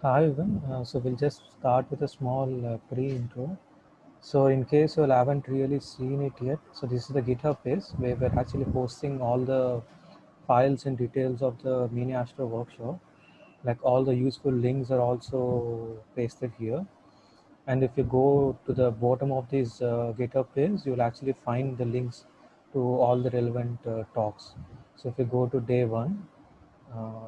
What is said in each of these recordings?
Hi, Ivan. So we'll just start with a small pre-intro. So in case you haven't really seen it yet, so this is the GitHub page where we're actually posting all the files and details of the Mini Astro workshop. Like all the useful links are also pasted here. And if you go to the bottom of this GitHub page, you'll actually find the links to all the relevant talks. So if you go to day one,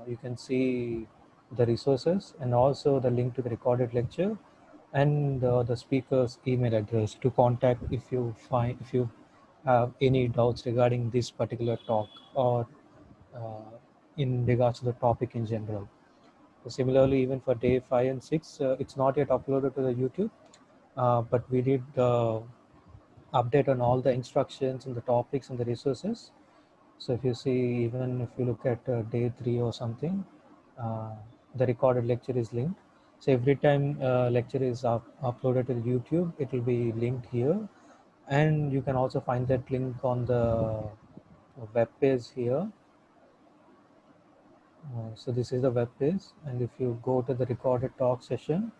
you can see the resources and also the link to the recorded lecture and the speaker's email address to contact if you have any doubts regarding this particular talk or uh, in regards to the topic in general. So similarly, even for day 5 and 6, it's not yet uploaded to the YouTube, but we did update on all the instructions and the topics and the resources. So if you see, even if you look at day 3 or something, uh, the recorded lecture is linked. So every time lecture is uploaded to YouTube, it will be linked here. And you can also find that link on the web page here. So this is the web page. And if you go to the recorded talk session,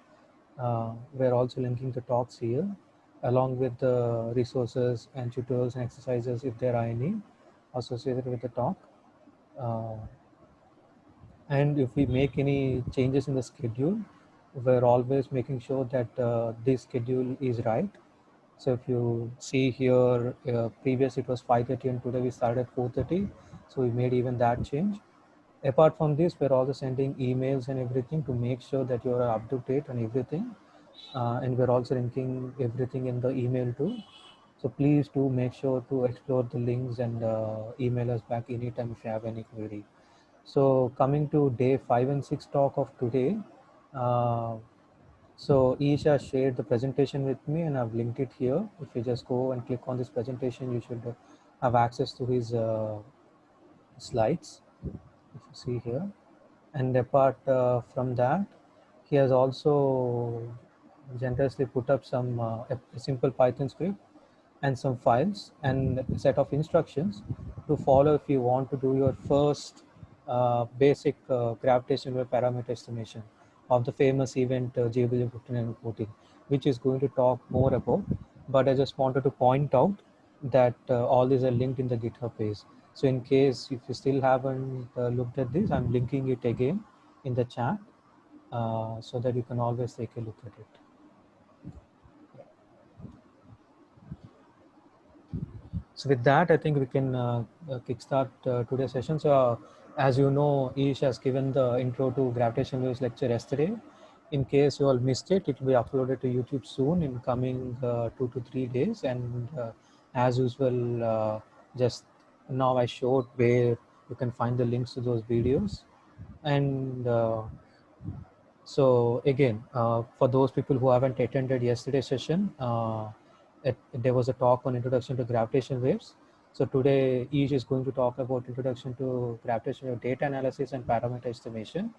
we're also linking the talks here along with the resources and tutorials and exercises if there are any associated with the talk. Uh, and if we make any changes in the schedule, we're always making sure that this schedule is right. So if you see here, previous it was 5:30 and today we started at 4:30, so we made even that change. Apart from this, we're also sending emails and everything to make sure that you are up to date on everything, and we're also linking everything in the email too. So please do make sure to explore the links and email us back anytime if you have any query. So coming to day 5 and 6 talk of today, uh, so Isha shared the presentation with me and I've linked it here. If you just go and click on this presentation, you should have access to his slides, if you see here. And apart from that, he has also generously put up some a simple Python script and some files and a set of instructions to follow if you want to do your first basic gravitational wave parameter estimation of the famous event JW 1514, which is going to talk more about. But I just wanted to point out that all these are linked in the GitHub page. So in case if you still haven't looked at this, I'm linking it again in the chat so that you can always take a look at it. So with that, I think we can kickstart today's session. So as you know, Ish has given the intro to gravitational waves lecture yesterday. In case you all missed it, it will be uploaded to YouTube soon in coming 2 to 3 days. And as usual, just now I showed where you can find the links to those videos. And so again, for those people who haven't attended yesterday's session, there was a talk on introduction to gravitational waves. So today, Ish is going to talk about introduction to gravitational wave data analysis and parameter estimation,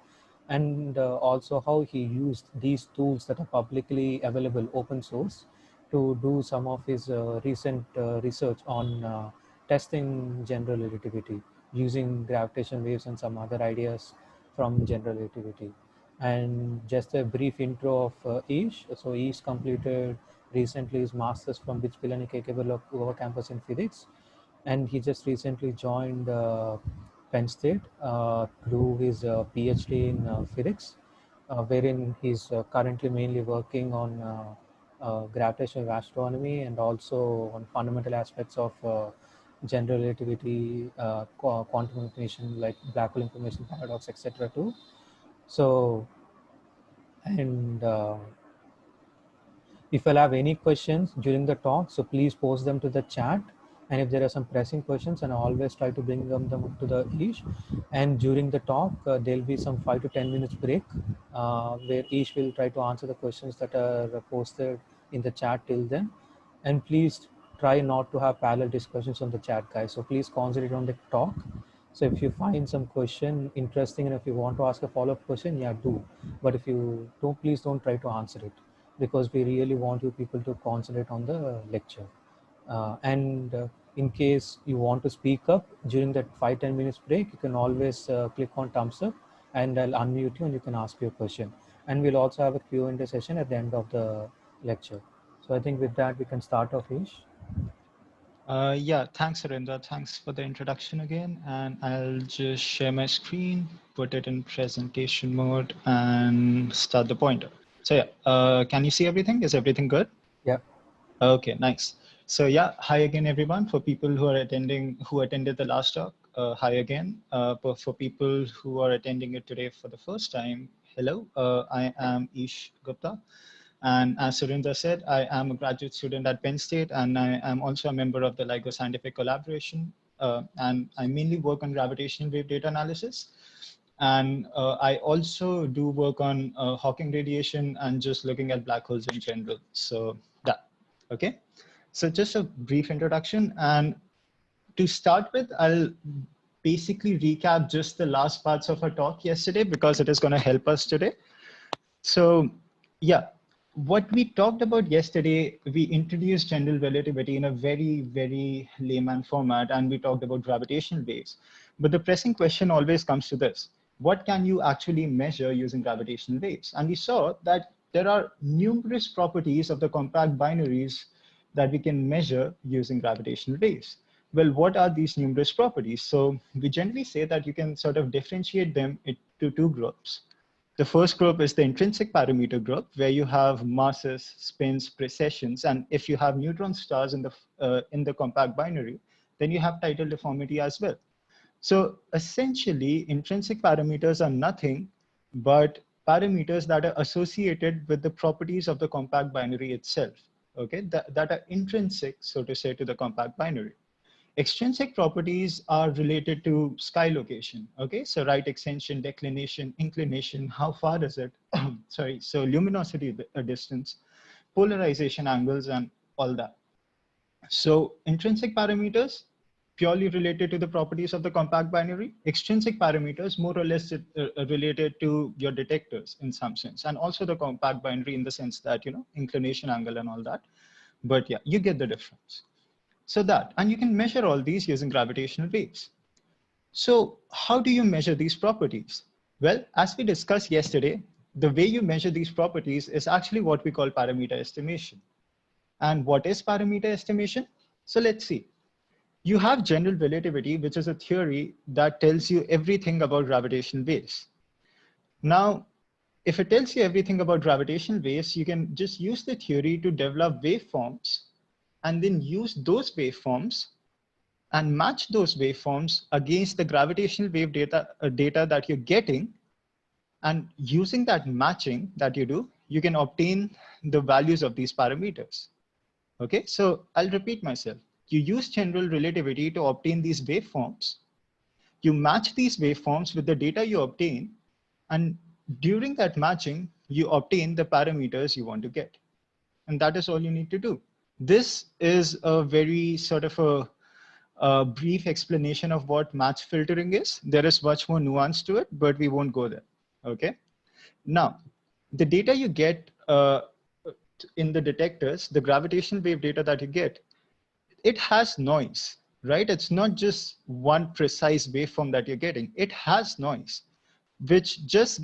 and also how he used these tools that are publicly available, open source, to do some of his recent research on testing general relativity using gravitational waves and some other ideas from general relativity. And just a brief intro of Ish. So Ish completed recently his master's from BITS Pilani KK Goa campus in physics, and he just recently joined Penn State to do his PhD in physics, wherein he's currently mainly working on gravitational astronomy and also on fundamental aspects of general relativity, quantum information like black hole information paradox, etc. too. So, and if you'll have any questions during the talk, so please post them to the chat. And if there are some pressing questions, and I always try to bring them up to the Ish. And during the talk, there'll be some 5 to 10 minutes break where Ish will try to answer the questions that are posted in the chat till then. And please try not to have parallel discussions on the chat, guys. So please concentrate on the talk. So if you find some question interesting and if you want to ask a follow-up question, yeah, do. But if you don't, please don't try to answer it, because we really want you people to concentrate on the lecture. And in case you want to speak up during that 5 to 10 minutes break, you can always click on thumbs up and I'll unmute you and you can ask your question. And we'll also have a Q&A session at the end of the lecture. So I think with that, we can start off, Ish. Yeah, thanks, Surendra. Thanks for the introduction again. And I'll just share my screen, put it in presentation mode, and start the pointer. So yeah, can you see everything? Is everything good? Yeah. Okay, nice. So yeah, hi again, everyone. For people who are attending, who attended the last talk, hi again. For people who are attending it today for the first time, hello. I am Ish Gupta. And as Surendra said, I am a graduate student at Penn State, and I am also a member of the LIGO Scientific Collaboration. And I mainly work on gravitational wave data analysis. And I also do work on Hawking radiation and just looking at black holes in general. So that, okay. So just a brief introduction. And to start with, I'll basically recap just the last parts of our talk yesterday because it is going to help us today. So yeah, what we talked about yesterday, we introduced general relativity in a very, very layman format, and we talked about gravitational waves. But the pressing question always comes to this: what can you actually measure using gravitational waves? And we saw that there are numerous properties of the compact binaries that we can measure using gravitational waves. Well, what are these numerous properties? So we generally say that you can sort of differentiate them into two groups. The first group is the intrinsic parameter group, where you have masses, spins, precessions, and if you have neutron stars in the compact binary, then you have tidal deformity as well. So essentially, intrinsic parameters are nothing but parameters that are associated with the properties of the compact binary itself, okay, that are intrinsic, so to say, to the compact binary. Extrinsic properties are related to sky location. Okay, so right extension, declination, inclination, how far is it? Sorry, so luminosity distance, polarization angles, and all that. So intrinsic parameters purely related to the properties of the compact binary. Extrinsic parameters more or less related to your detectors in some sense, and also the compact binary in the sense that, you know, inclination angle and all that. But yeah, you get the difference. So that, and you can measure all these using gravitational waves. So how do you measure these properties? Well, as we discussed yesterday, the way you measure these properties is actually what we call parameter estimation. And what is parameter estimation? So let's see. You have general relativity, which is a theory that tells you everything about gravitational waves. Now, if it tells you everything about gravitational waves, you can just use the theory to develop waveforms and then use those waveforms and match those waveforms against the gravitational wave data that you're getting. And using that matching that you do, you can obtain the values of these parameters. Okay, so I'll repeat myself. You use general relativity to obtain these waveforms. You match these waveforms with the data you obtain, and during that matching, you obtain the parameters you want to get. And that is all you need to do. This is a very sort of a brief explanation of what match filtering is. There is much more nuance to it, but we won't go there. Okay. Now, the data you get in the detectors, the gravitational wave data that you get, it has noise, right? It's not just one precise waveform that you're getting. It has noise, which just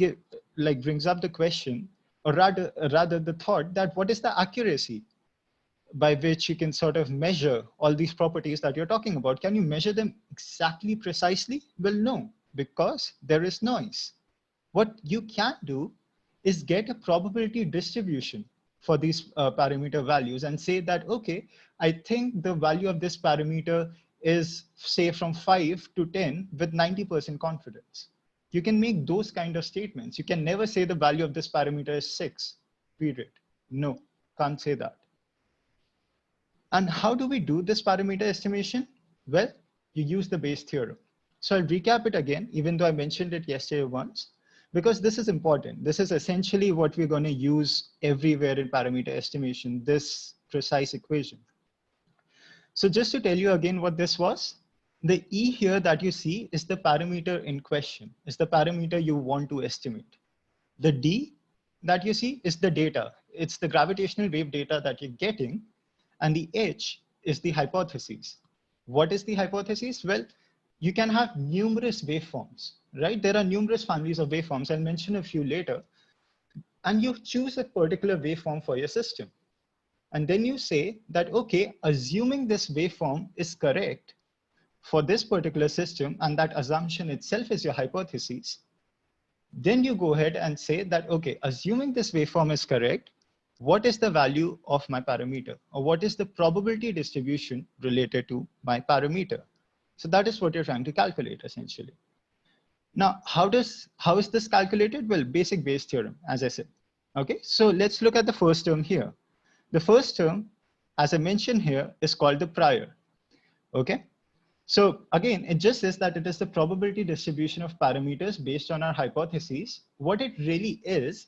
brings up the question, or rather the thought that what is the accuracy by which you can sort of measure all these properties that you're talking about? Can you measure them exactly precisely? Well, no, because there is noise. What you can do is get a probability distribution for these parameter values and say that, okay, I think the value of this parameter is, say, from 5 to 10 with 90% confidence. You can make those kind of statements. You can never say the value of this parameter is 6, period. No, can't say that. And how do we do this parameter estimation? Well, you use the Bayes theorem. So I'll recap it again, even though I mentioned it yesterday once, because this is important. This is essentially what we're going to use everywhere in parameter estimation, this precise equation. So just to tell you again what this was, the E here that you see is the parameter in question, is the parameter you want to estimate. The D that you see is the data. It's the gravitational wave data that you're getting. And the H is the hypothesis. What is the hypothesis? Well, you can have numerous waveforms, right? There are numerous families of waveforms. I'll mention a few later. and you choose a particular waveform for your system. And then you say that, okay, assuming this waveform is correct for this particular system, and that assumption itself is your hypothesis, then you go ahead and say that, okay, assuming this waveform is correct, what is the value of my parameter, or what is the probability distribution related to my parameter? So that is what you're trying to calculate essentially. Now, how is this calculated? Well, basic Bayes theorem, as I said. Okay, so let's look at the first term here. The first term, as I mentioned here, is called the prior. Okay, so again, it just says that it is the probability distribution of parameters based on our hypotheses. What it really is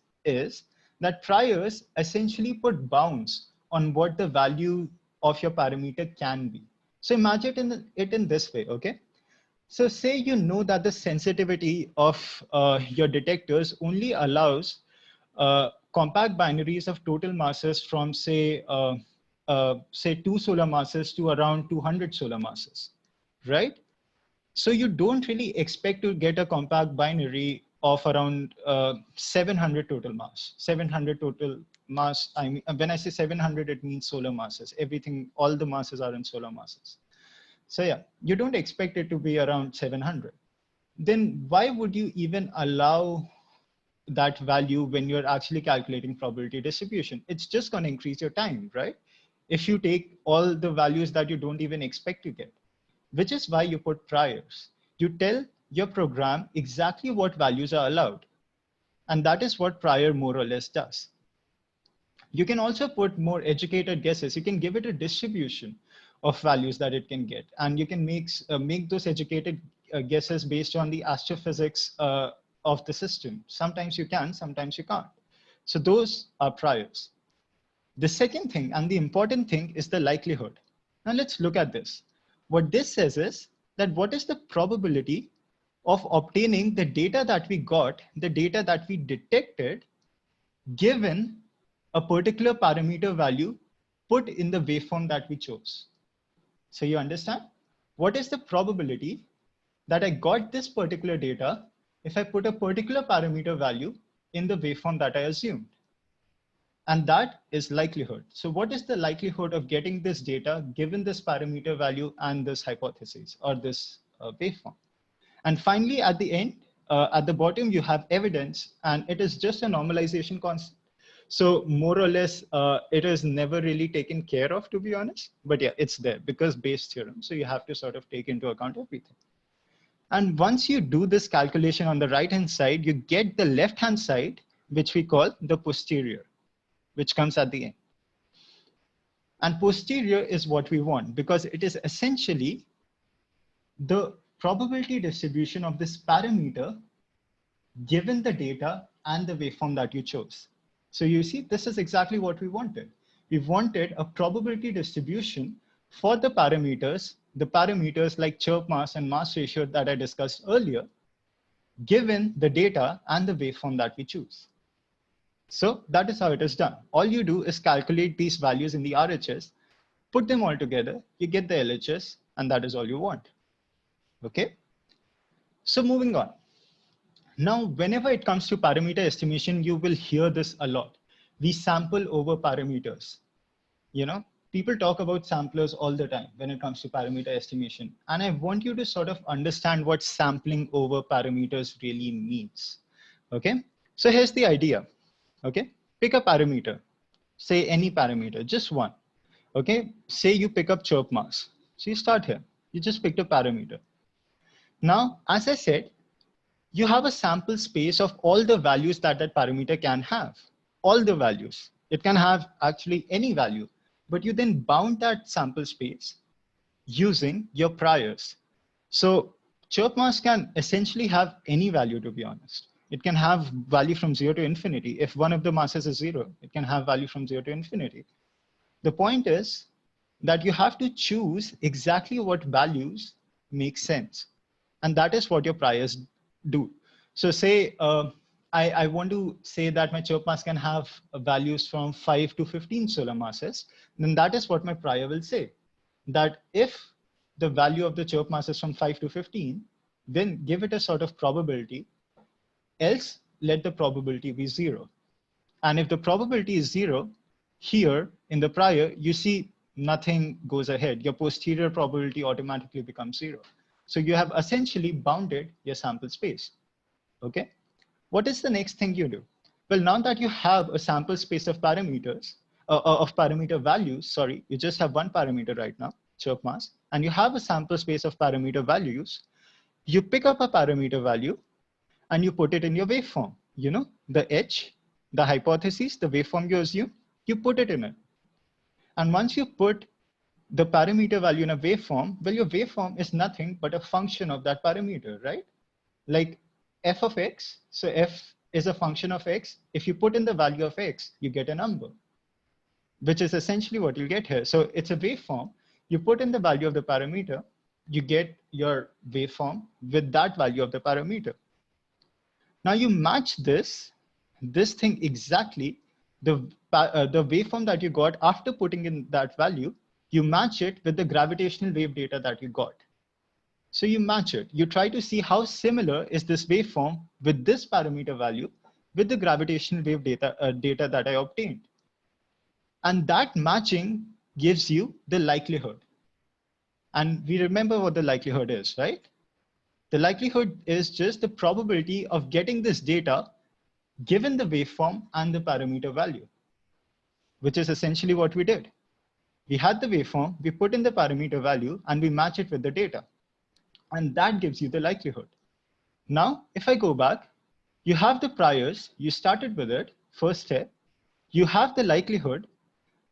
that priors essentially put bounds on what the value of your parameter can be. So imagine it in this way, okay? So say you know that the sensitivity of your detectors only allows compact binaries of total masses from say 2 solar masses to around 200 solar masses, right? So you don't really expect to get a compact binary of around 700 total mass. 700 total mass, I mean, when I say 700, it means solar masses. Everything, all the masses are in solar masses. So yeah, you don't expect it to be around 700. Then why would you even allow that value when you're actually calculating probability distribution? It's just going to increase your time, right? If you take all the values that you don't even expect to get, which is why you put priors. You tell your program exactly what values are allowed. And that is what prior more or less does. You can also put more educated guesses. You can give it a distribution of values that it can get. And you can make those educated guesses based on the astrophysics of the system. Sometimes you can, sometimes you can't. So those are priors. The second thing, and the important thing, is the likelihood. Now let's look at this. What this says is that what is the probability of obtaining the data that we got, the data that we detected, given a particular parameter value put in the waveform that we chose. So you understand? What is the probability that I got this particular data if I put a particular parameter value in the waveform that I assumed? And that is likelihood. So what is the likelihood of getting this data given this parameter value and this hypothesis or this waveform? And finally, at the end, at the bottom, you have evidence, and it is just a normalization constant. So more or less, it is never really taken care of, to be honest. But yeah, it's there because Bayes theorem. So you have to sort of take into account everything. And once you do this calculation on the right-hand side, you get the left-hand side, which we call the posterior, which comes at the end. And posterior is what we want because it is essentially the probability distribution of this parameter given the data and the waveform that you chose. So you see, this is exactly what we wanted. We wanted a probability distribution for the parameters like chirp mass and mass ratio that I discussed earlier, given the data and the waveform that we choose. So that is how it is done. All you do is calculate these values in the RHS, put them all together, you get the LHS, and that is all you want. Okay. So moving on. Now, whenever it comes to parameter estimation, you will hear this a lot. We sample over parameters. You know, people talk about samplers all the time when it comes to parameter estimation. And I want you to sort of understand what sampling over parameters really means. Okay. So here's the idea. Okay. Pick a parameter, say any parameter, just one. Okay. Say you pick up chirp mass. So you start here. You just picked a parameter. Now, as I said, you have a sample space of all the values that that parameter can have, all the values. It can have actually any value, but you then bound that sample space using your priors. So chirp mass can essentially have any value, to be honest. It can have value from 0 to infinity. If one of the masses is 0, it can have value from 0 to infinity. The point is that you have to choose exactly what values make sense. And that is what your priors do. So say I want to say that my chirp mass can have values from 5 to 15 solar masses, then that is what my prior will say. That if the value of the chirp mass is from 5 to 15, then give it a sort of probability, else let the probability be 0. And if the probability is 0, here in the prior, you see nothing goes ahead. Your posterior probability automatically becomes 0. So you have essentially bounded your sample space. Okay. What is the next thing you do? Well, now that you have a sample space of parameters, of parameter values, sorry, you just have one parameter right now, chirp mass, and you have a sample space of parameter values, you pick up a parameter value and you put it in your waveform. You know, the H, the hypothesis, the waveform you assume, you put it in it. And once you put the parameter value in a waveform, well, your waveform is nothing but a function of that parameter, right? Like f of x, so f is a function of x. If you put in the value of x, you get a number, which is essentially what you get here. So it's a waveform. You put in the value of the parameter, you get your waveform with that value of the parameter. Now you match this thing exactly, the waveform that you got after putting in that value, you match it with the gravitational wave data that you got. So you match it. You try to see how similar is this waveform with this parameter value with the gravitational wave data that I obtained. And that matching gives you the likelihood. And we remember what the likelihood is, right? The likelihood is just the probability of getting this data given the waveform and the parameter value, which is essentially what we did. We had the waveform, we put in the parameter value, and we match it with the data. And that gives you the likelihood. Now, if I go back, you have the priors, you started with it, first step, you have the likelihood.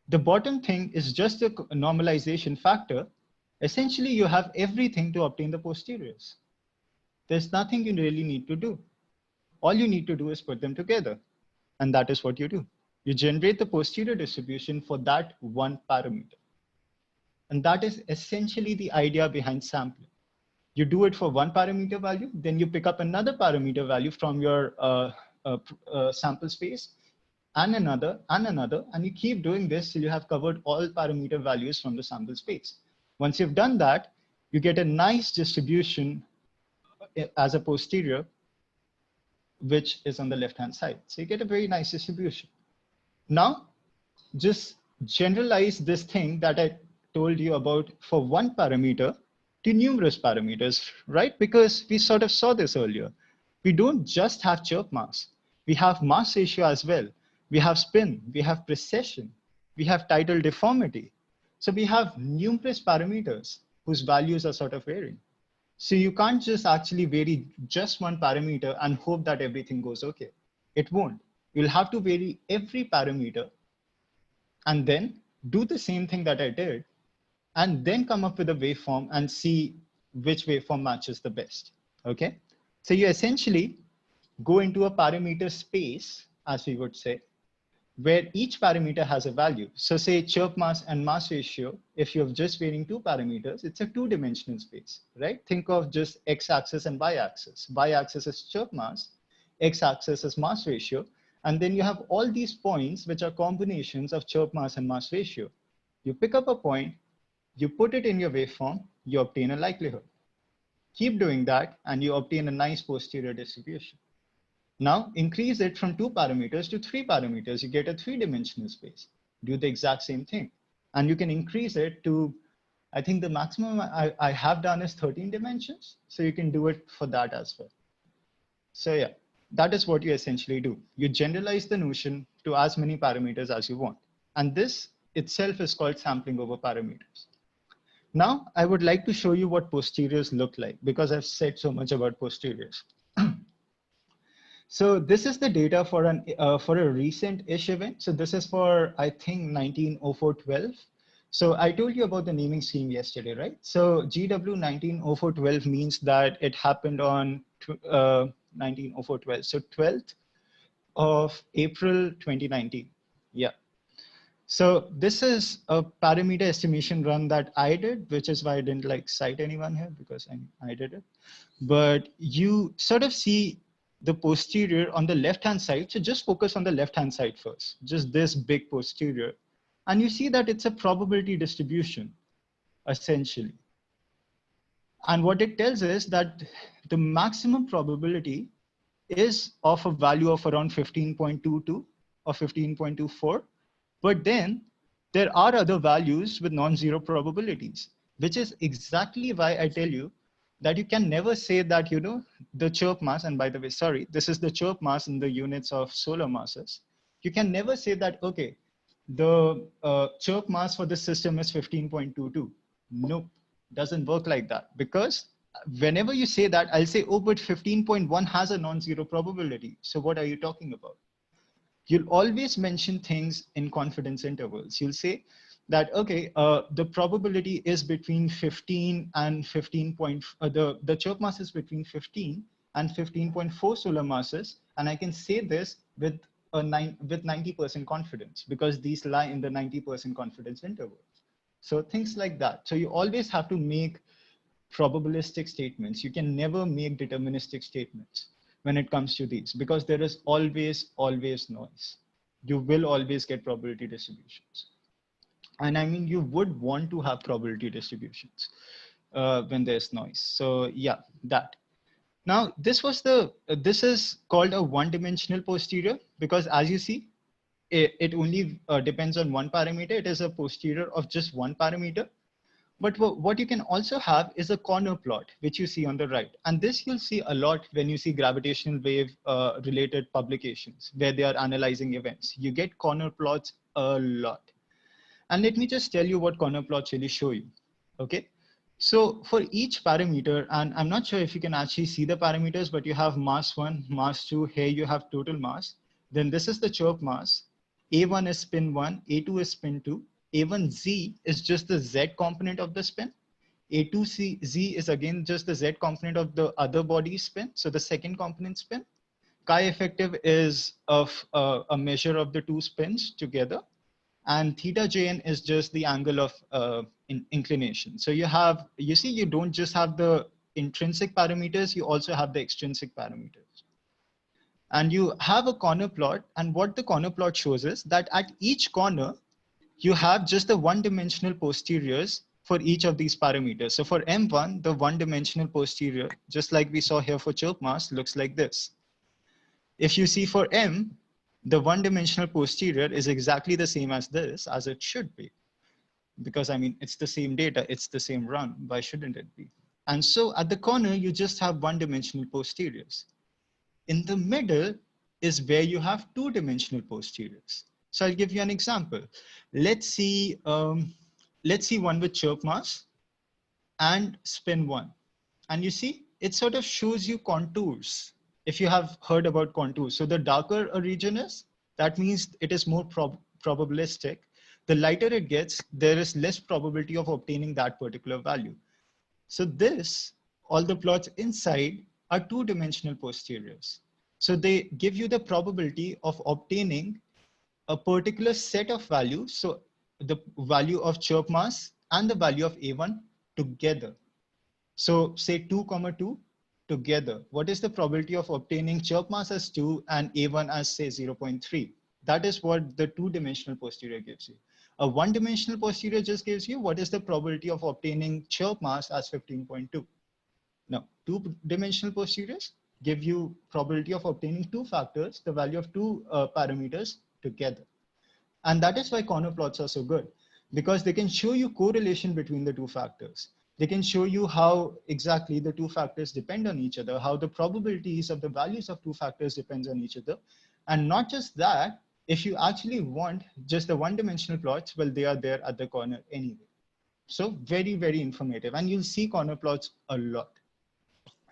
The bottom thing is just a normalization factor. Essentially, you have everything to obtain the posteriors. There's nothing you really need to do. All you need to do is put them together. And that is what you do. You generate the posterior distribution for that one parameter. And that is essentially the idea behind sampling. You do it for one parameter value, then you pick up another parameter value from your sample space, and another, and you keep doing this till you have covered all parameter values from the sample space. Once you've done that, you get a nice distribution as a posterior, which is on the left-hand side. So you get a very nice distribution. Now, just generalize this thing that I told you about for one parameter to numerous parameters, right? Because we sort of saw this earlier. We don't just have chirp mass. We have mass ratio as well. We have spin, we have precession, we have tidal deformity. So we have numerous parameters whose values are sort of varying. So you can't just actually vary just one parameter and hope that everything goes okay. It won't. You'll have to vary every parameter and then do the same thing that I did, and then come up with a waveform and see which waveform matches the best, okay? So you essentially go into a parameter space, as we would say, where each parameter has a value. So say chirp mass and mass ratio, if you're just varying two parameters, it's a two-dimensional space, right? Think of just x-axis and y-axis. Y-axis is chirp mass, x-axis is mass ratio, and then you have all these points which are combinations of chirp mass and mass ratio. You pick up a point, you put it in your waveform, you obtain a likelihood. Keep doing that, and you obtain a nice posterior distribution. Now increase it from 2 parameters to 3 parameters. You get a 3-dimensional space. Do the exact same thing. And you can increase it to, I think the maximum I have done is 13 dimensions. So you can do it for that as well. So yeah, that is what you essentially do. You generalize the notion to as many parameters as you want. And this itself is called sampling over parameters. Now I would like to show you what posteriors look like, because I've said so much about posteriors. So this is the data for a recent-ish event. So this is for, I think, 1904-12. So I told you about the naming scheme yesterday, right? So GW 1904-12 means that it happened on 1904-12. So 12th of April 2019. Yeah. So this is a parameter estimation run that I did, which is why I didn't like cite anyone here, because I did it. But you sort of see the posterior on the left-hand side. So just focus on the left-hand side first, just this big posterior. And you see that it's a probability distribution, essentially. And what it tells us that the maximum probability is of a value of around 15.22. of 15.24. But then there are other values with non-zero probabilities, which is exactly why I tell you that you can never say that, the chirp mass, and by the way, sorry, this is the chirp mass in the units of solar masses. You can never say that, okay, the chirp mass for this system is 15.22. Nope, doesn't work like that, because whenever you say that, I'll say, oh, but 15.1 has a non-zero probability. So what are you talking about? You'll always mention things in confidence intervals. You'll say that, okay, the probability is between 15 and 15 point, the chirp mass is between 15 and 15.4 solar masses. And I can say this with with 90% confidence, because these lie in the 90% confidence interval. So things like that. So you always have to make probabilistic statements. You can never make deterministic statements when it comes to these, because there is always noise. You will always get probability distributions. And I mean, you would want to have probability distributions when there's noise. So yeah, that. Now, this is called a one-dimensional posterior, because as you see, it only depends on one parameter. It is a posterior of just one parameter. But what you can also have is a corner plot, which you see on the right. And this you'll see a lot when you see gravitational wave related publications where they are analyzing events. You get corner plots a lot. And let me just tell you what corner plots really show you. Okay. So for each parameter, and I'm not sure if you can actually see the parameters, but you have mass 1, mass 2, here you have total mass. Then this is the chirp mass. A1 is spin 1, A2 is spin 2. A1Z is just the Z component of the spin. A2Z is again just the Z component of the other body spin. So the second component spin. Chi effective is of a measure of the two spins together. And theta jn is just the angle of inclination. So you see, you don't just have the intrinsic parameters, you also have the extrinsic parameters. And you have a corner plot, and what the corner plot shows is that at each corner, you have just the one-dimensional posteriors for each of these parameters. So for M1, the one-dimensional posterior, just like we saw here for chirp mass, looks like this. If you see for M, the one-dimensional posterior is exactly the same as this, as it should be. Because I mean, it's the same data, it's the same run, why shouldn't it be? And so at the corner, you just have one-dimensional posteriors. In the middle is where you have two-dimensional posteriors. So I'll give you an example. Let's see one with chirp mass and spin 1. And you see, it sort of shows you contours. If you have heard about contours. So the darker a region is, that means it is more probabilistic. The lighter it gets, there is less probability of obtaining that particular value. So all the plots inside are two-dimensional posteriors. So they give you the probability of obtaining a particular set of values. So the value of chirp mass and the value of A1 together. So say 2, 2 together. What is the probability of obtaining chirp mass as 2 and A1 as say 0.3? That is what the two-dimensional posterior gives you. A one-dimensional posterior just gives you what is the probability of obtaining chirp mass as 15.2. Now, two-dimensional posteriors give you probability of obtaining two factors, the value of two parameters together. And that is why corner plots are so good, because they can show you correlation between the two factors. They can show you how exactly the two factors depend on each other, how the probabilities of the values of two factors depends on each other. And not just that, if you actually want just the one-dimensional plots, well, they are there at the corner anyway. So very, very informative. And you'll see corner plots a lot.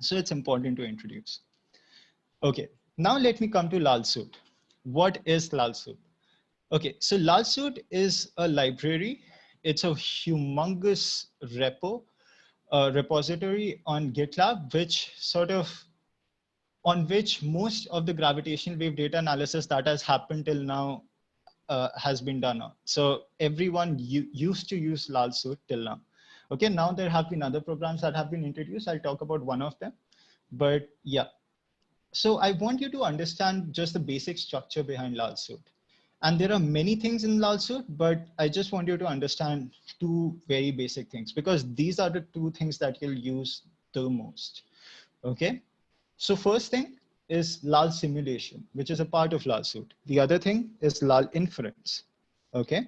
So it's important to introduce. Okay, now let me come to LALSUIT. What is LALSUIT? Okay, so LALSUIT is a library. It's a humongous repository on GitLab, on which most of the gravitational wave data analysis that has happened till now has been done on. So everyone used to use LALSUIT till now. Okay, now there have been other programs that have been introduced. I'll talk about one of them, but yeah. So I want you to understand just the basic structure behind LALSUIT. And there are many things in LALSUIT, but I just want you to understand two very basic things, because these are the two things that you'll use the most. Okay. So first thing is LAL simulation, which is a part of LAL suite. The other thing is LAL inference. Okay.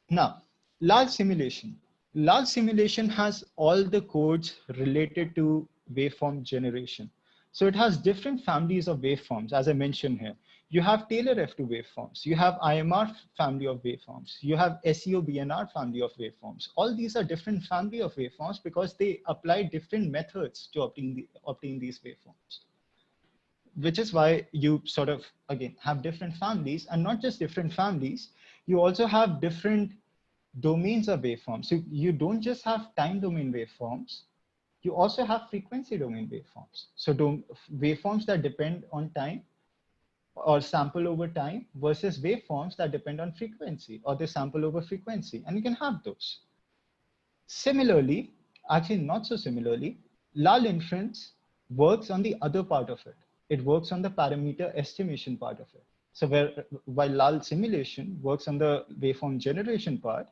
Now, LAL simulation. LAL simulation has all the codes related to waveform generation. So it has different families of waveforms, as I mentioned here. You have Taylor F2 waveforms. You have IMR family of waveforms. You have SEO BNR family of waveforms. All these are different family of waveforms because they apply different methods to obtain these waveforms, which is why you sort of, again, have different families, and not just different families, you also have different domains of waveforms. So you don't just have time domain waveforms, you also have frequency domain waveforms. So waveforms that depend on time or sample over time versus waveforms that depend on frequency, or they sample over frequency, and you can have those. Similarly, actually not so similarly, LAL inference works on the other part of it. It works on the parameter estimation part of it. So while LAL simulation works on the waveform generation part,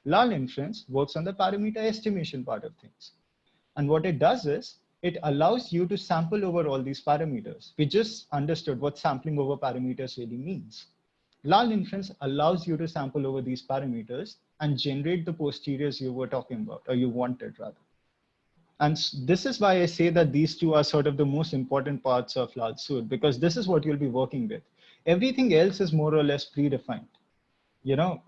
LAL inference works on the parameter estimation part of things. And what it does is, it allows you to sample over all these parameters. We just understood what sampling over parameters really means. LAL inference allows you to sample over these parameters and generate the posteriors you were talking about, or you wanted rather. And this is why I say that these two are sort of the most important parts of LAL suite, because this is what you'll be working with. Everything else is more or less predefined. You know,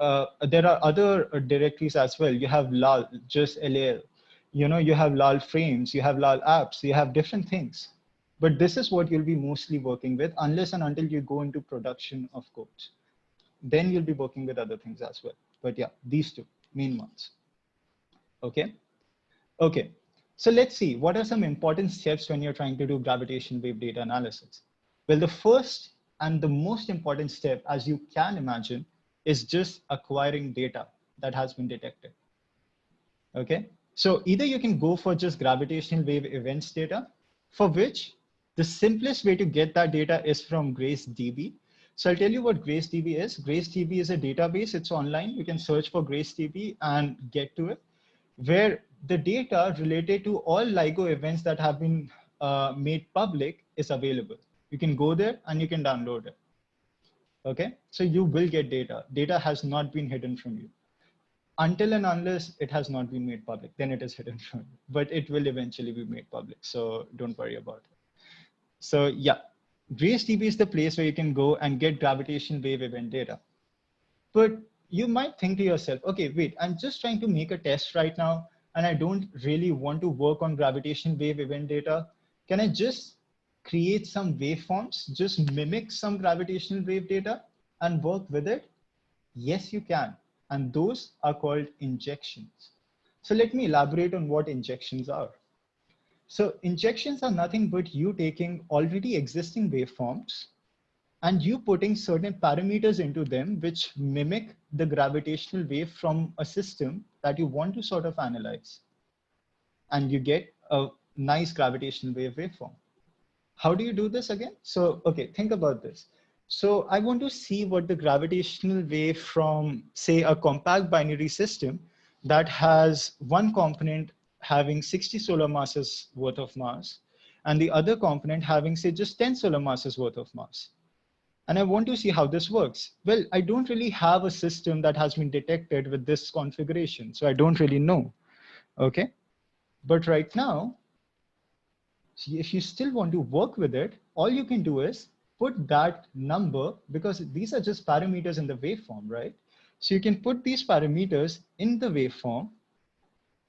there are other directories as well. You have LAL, just LAL. You know, you have LAL frames, you have LAL apps, you have different things. But this is what you'll be mostly working with, unless and until you go into production of codes. Then you'll be working with other things as well. But yeah, these two main ones. Okay. Okay. So let's see, what are some important steps when you're trying to do gravitational wave data analysis? Well, the first and the most important step, as you can imagine, is just acquiring data that has been detected. Okay. So either you can go for just gravitational wave events data, for which the simplest way to get that data is from GraceDB. So I'll tell you what GraceDB is. GraceDB is a database. It's online. You can search for GraceDB and get to it, where the data related to all LIGO events that have been made public is available. You can go there and you can download it. Okay, so you will get data. Data has not been hidden from you. Until and unless it has not been made public, then it is hidden from you. But it will eventually be made public, so don't worry about it. So yeah, GraceDB is the place where you can go and get gravitational wave event data. But you might think to yourself, okay, wait, I'm just trying to make a test right now, and I don't really want to work on gravitational wave event data. Can I just create some waveforms, just mimic some gravitational wave data and work with it? Yes, you can. And those are called injections. So let me elaborate on what injections are. So injections are nothing but you taking already existing waveforms and you putting certain parameters into them which mimic the gravitational wave from a system that you want to sort of analyze. And you get a nice gravitational wave waveform. How do you do this again? So, okay, think about this. So I want to see what the gravitational wave from, say, a compact binary system that has one component having 60 solar masses worth of mass, and the other component having, say, just 10 solar masses worth of mass. And I want to see how this works. Well, I don't really have a system that has been detected with this configuration, so I don't really know. Okay. But right now, if you still want to work with it, all you can do is put that number, because these are just parameters in the waveform, right? So you can put these parameters in the waveform,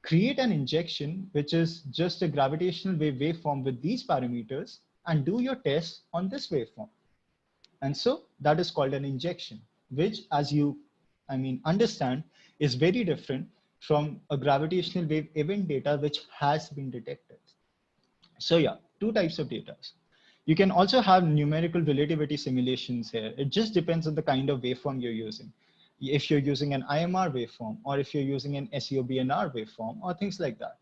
create an injection, which is just a gravitational wave waveform with these parameters, and do your test on this waveform. And so that is called an injection, which, as you, understand, is very different from a gravitational wave event data, which has been detected. So yeah, two types of data. You can also have numerical relativity simulations here. It just depends on the kind of waveform you're using. If you're using an IMR waveform, or if you're using an SEO BNR waveform, or things like that.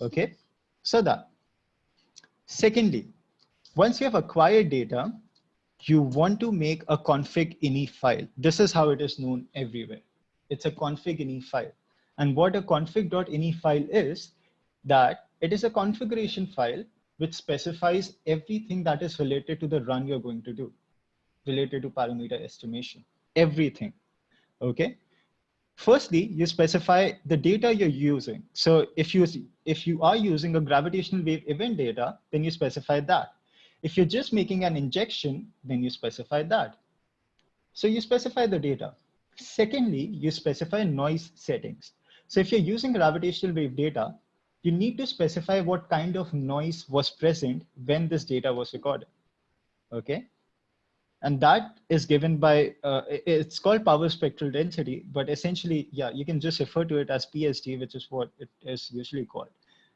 Okay, so that. Secondly, once you have acquired data, you want to make a config ini file. This is how it is known everywhere. It's a config ini file. And what a config.ini file is, that it is a configuration file which specifies everything that is related to the run you're going to do, related to parameter estimation, everything. Okay. Firstly, you specify the data you're using. So if you are using a gravitational wave event data, then you specify that. If you're just making an injection, then you specify that. So you specify the data. Secondly, you specify noise settings. So if you're using gravitational wave data, you need to specify what kind of noise was present when this data was recorded. Okay. And that is given by, it's called power spectral density, but essentially, yeah, you can just refer to it as PSD, which is what it is usually called.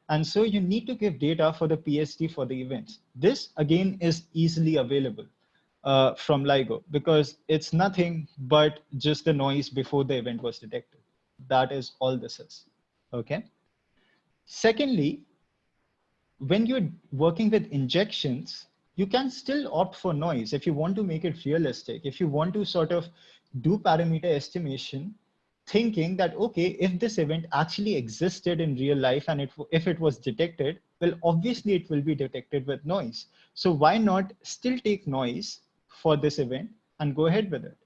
And so you need to give data for the PSD for the events. This again is easily available from LIGO because it's nothing but just the noise before the event was detected. That is all this is, okay? Secondly, when you're working with injections, you can still opt for noise if you want to make it realistic. If you want to sort of do parameter estimation, thinking that, okay, if this event actually existed in real life and if it was detected, well, obviously it will be detected with noise. So why not still take noise for this event and go ahead with it?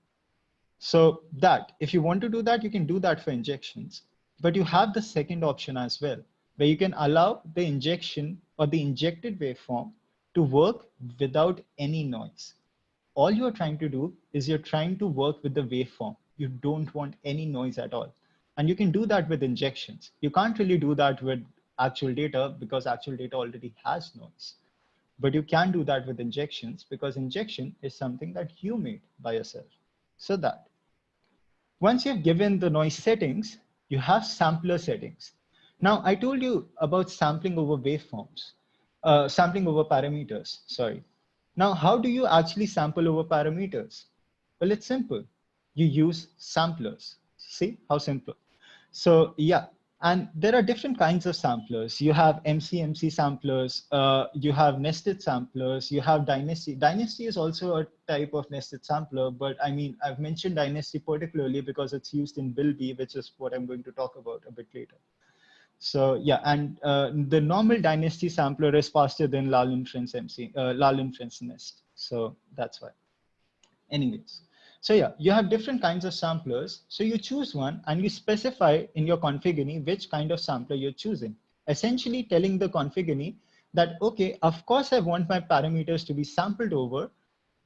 So that if you want to do that, you can do that for injections, but you have the second option as well, where you can allow the injection or the injected waveform to work without any noise. All you're trying to do is you're trying to work with the waveform. You don't want any noise at all. And you can do that with injections. You can't really do that with actual data because actual data already has noise. But you can do that with injections because injection is something that you made by yourself. So that. Once you've given the noise settings, you have sampler settings. Now, I told you about sampling over waveforms, sampling over parameters, sorry. Now, how do you actually sample over parameters? Well, it's simple. You use samplers. See how simple. So yeah, and there are different kinds of samplers. You have MCMC samplers, you have nested samplers, you have Dynasty. Dynasty is also a type of nested sampler, but I mean, I've mentioned Dynasty particularly because it's used in Bilby, which is what I'm going to talk about a bit later. So yeah, and the normal Dynasty sampler is faster than Lal inference Lal inference nest. So that's why. Anyways, so yeah, you have different kinds of samplers. So you choose one and you specify in your config.ini which kind of sampler you're choosing. Essentially telling the config.ini that, okay, of course I want my parameters to be sampled over,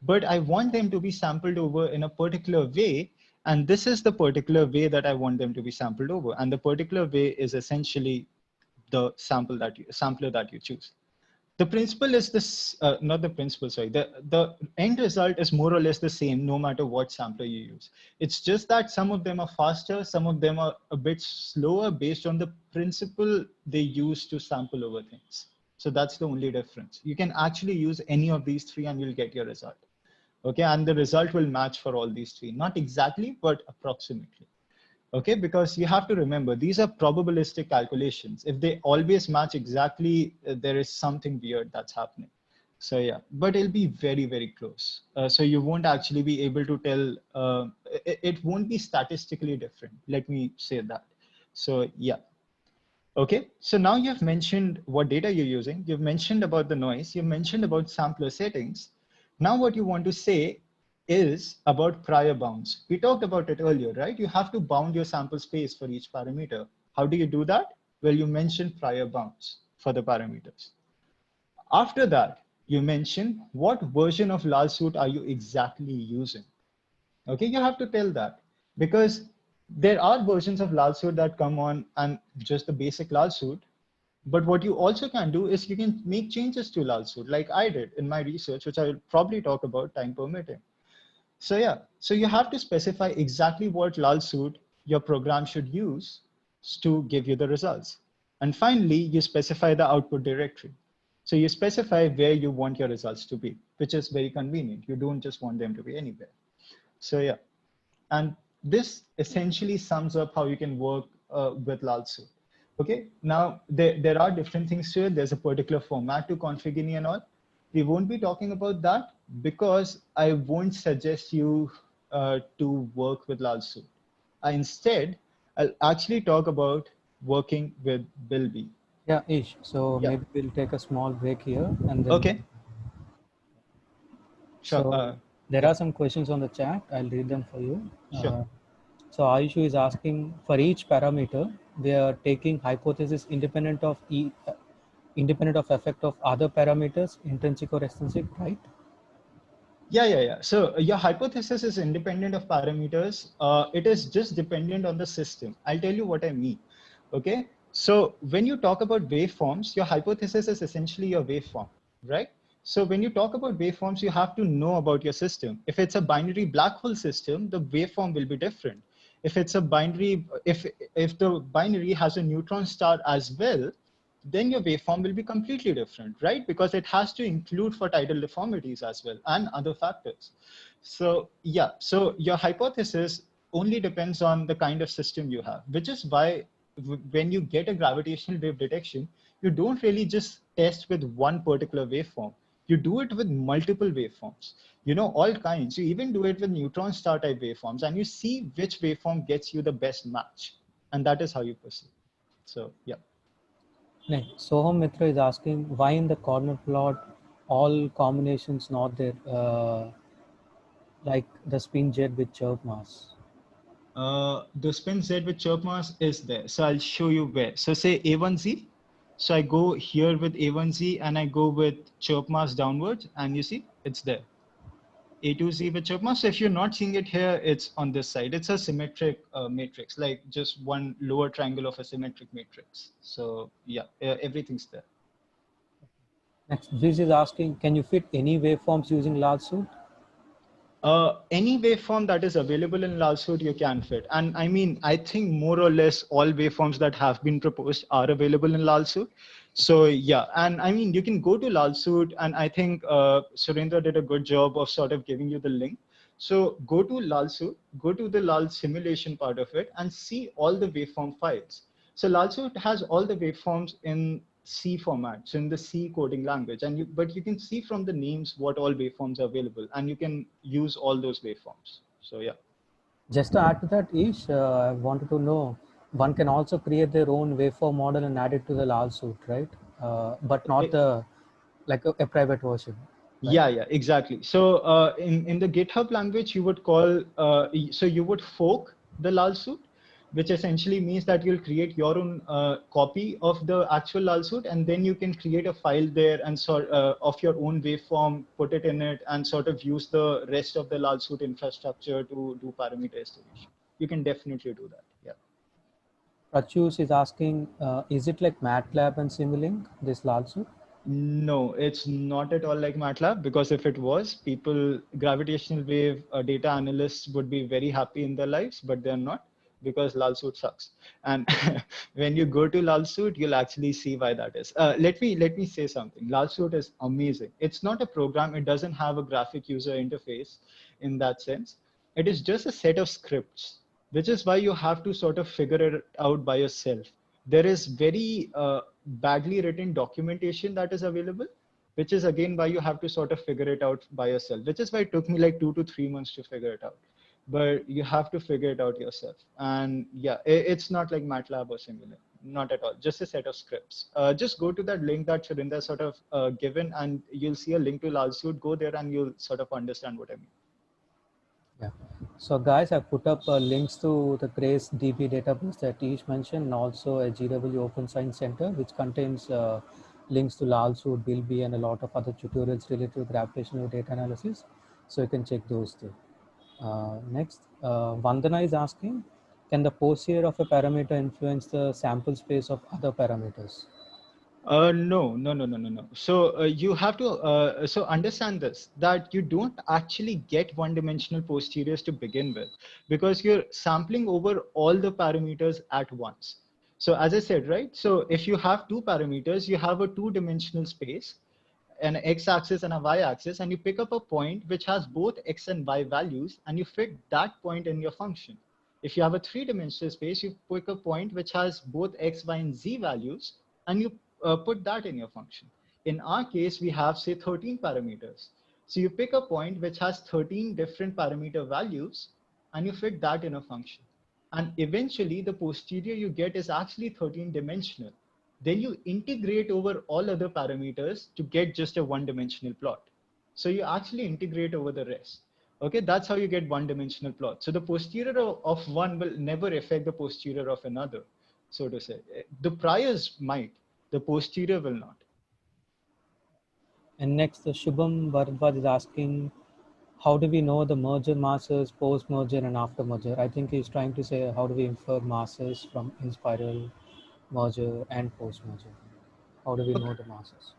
but I want them to be sampled over in a particular way. And this is the particular way that I want them to be sampled over. And the particular way is essentially the sampler that you choose. The principle is this, not the principle, sorry, the end result is more or less the same no matter what sampler you use. It's just that some of them are faster, some of them are a bit slower based on the principle they use to sample over things. So that's the only difference. You can actually use any of these three and you'll get your result. Okay, and the result will match for all these three. Not exactly, but approximately. Okay, because you have to remember, these are probabilistic calculations. If they always match exactly, there is something weird that's happening. So yeah, but it'll be very, very close. So you won't actually be able to tell, it won't be statistically different. Let me say that. So yeah. Okay, so now you've mentioned what data you're using. You've mentioned about the noise. You've mentioned about sampler settings. Now what you want to say is about prior bounds. We talked about it earlier, right? You have to bound your sample space for each parameter. How do you do that? Well, you mention prior bounds for the parameters. After that, you mention what version of Lal suit are you exactly using. Okay, you have to tell that because there are versions of Lal suit that come on and just the basic Lal suit. But what you also can do is you can make changes to Lal suit like I did in my research, which I will probably talk about time permitting. So yeah, so you have to specify exactly what Lal suit your program should use to give you the results. And finally, you specify the output directory. So you specify where you want your results to be, which is very convenient. You don't just want them to be anywhere. So yeah, and this essentially sums up how you can work with Lalsu. Okay, now there are different things to it. There's a particular format to config.ini and all. We won't be talking about that because I won't suggest you to work with Lalsu. Instead, I'll actually talk about working with Bilby. Yeah, Ish. So Yeah. maybe we'll take a small break here and then. Okay. Sure. So there Yeah. are some questions on the chat. I'll read them for you. Sure. So Aishu is asking for each parameter, we are taking hypothesis independent of effect of other parameters, intrinsic or extrinsic, right? Yeah. So your hypothesis is independent of parameters. It is just dependent on the system. I'll tell you what I mean. Okay. So when you talk about waveforms, your hypothesis is essentially your waveform, right? So when you talk about waveforms, you have to know about your system. If it's a binary black hole system, the waveform will be different. If it's a binary, if the binary has a neutron star as well, then your waveform will be completely different, right? Because it has to include for tidal deformities as well and other factors. So yeah, so your hypothesis only depends on the kind of system you have, which is why when you get a gravitational wave detection, you don't really just test with one particular waveform. You do it with multiple waveforms, all kinds. You even do it with neutron star type waveforms, and you see which waveform gets you the best match. And that is how you proceed. So yeah. Next, Soham Mitra is asking why in the corner plot all combinations not there, like the spin jet with chirp mass. The spin Z with chirp mass is there. So I'll show you where. So say A1Z. So I go here with A1Z and I go with chirp mass downwards, and you see it's there. A2Z with chirp mass. So if you're not seeing it here, it's on this side. It's a symmetric matrix, like just one lower triangle of a symmetric matrix. So yeah, everything's there. Next, Briz is asking, can you fit any waveforms using large suit? Any waveform that is available in LalSuit, you can fit. And I mean, I think more or less all waveforms that have been proposed are available in LalSuit. So yeah, and I mean, you can go to LalSuit, and I think Surendra did a good job of sort of giving you the link. So go to LalSuit, go to the Lal simulation part of it, and see all the waveform files. So LalSuit has all the waveforms in C format, so in the C coding language, but you can see from the names what all waveforms are available, and you can use all those waveforms. So yeah. Just to add to that, Ish, I wanted to know, one can also create their own waveform model and add it to the large suit, right? But not the like a private version, right? Yeah, exactly. So in the GitHub language, you would call, so you would fork the lal suit, which essentially means that you'll create your own copy of the actual lal suit, and then you can create a file there and sort of your own waveform, put it in it, and sort of use the rest of the lal suit infrastructure to do parameter estimation. You can definitely do that. Yeah. Prachus is asking, is it like MATLAB and Simulink, this large suit? No, it's not at all like MATLAB, because if it was, gravitational wave data analysts would be very happy in their lives, but they're not, because LalSuit sucks. And when you go to LalSuit, you'll actually see why that is. Let me say something. LalSuit is amazing. It's not a program. It doesn't have a graphic user interface in that sense. It is just a set of scripts, which is why you have to sort of figure it out by yourself. There is very badly written documentation that is available, which is again why you have to sort of figure it out by yourself, which is why it took me like 2 to 3 months to figure it out. But you have to figure it out yourself. And yeah, it's not like MATLAB or Simulink, not at all, just a set of scripts. Just go to that link that Surinder sort of given, and you'll see a link to LalSuit. Go there and you'll sort of understand what I mean. Yeah. So guys, I put up links to the Grace DB database that Ish mentioned, and also a GW Open Science Center, which contains links to LALSUIT, Bilby, and a lot of other tutorials related to gravitational data analysis. So you can check those too. Next, Vandana is asking, can the posterior of a parameter influence the sample space of other parameters? No. So you have to so understand this, that you don't actually get one-dimensional posteriors to begin with, because you're sampling over all the parameters at once. So as I said, right? So if you have two parameters, you have a two-dimensional space, an x-axis and a y-axis, and you pick up a point which has both x and y values, and you fit that point in your function. If you have a three-dimensional space, you pick a point which has both x, y, and z values, and you put that in your function. In our case, we have, say, 13 parameters. So you pick a point which has 13 different parameter values, and you fit that in a function. And eventually, the posterior you get is actually 13 dimensional. then you integrate over all other parameters to get just a one-dimensional plot. So you actually integrate over the rest. Okay, that's how you get one-dimensional plot. So the posterior of one will never affect the posterior of another, so to say. The priors might, the posterior will not. And next, Shubham Bharadwaj is asking, how do we know the merger masses, post-merger and after-merger? I think he's trying to say, how do we infer masses from in spiral merger and post-merger? How do we know the masses?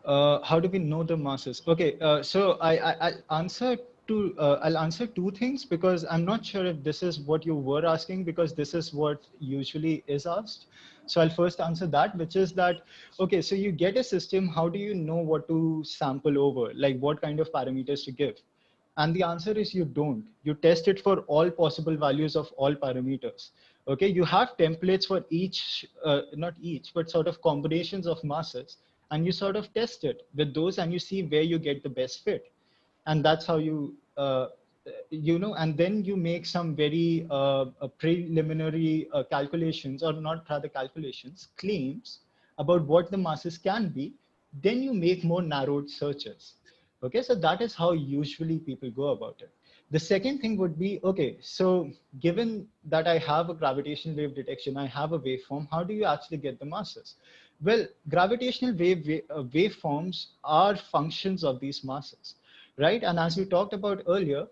How do we know the masses? Okay, so I'll answer two things because I'm not sure if this is what you were asking, because this is what usually is asked. So I'll first answer that, which is that, okay, so you get a system, how do you know what to sample over? Like what kind of parameters to give? And the answer is you don't. You test it for all possible values of all parameters. Okay, you have templates for each, not each, but sort of combinations of masses, and you sort of test it with those and you see where you get the best fit. And that's how you, and then you make some very preliminary calculations, or not rather calculations, claims about what the masses can be. Then you make more narrowed searches. Okay, so that is how usually people go about it. The second thing would be, okay, so given that I have a gravitational wave detection, I have a waveform, how do you actually get the masses? Well, gravitational waveforms are functions of these masses, right? And as we talked about earlier,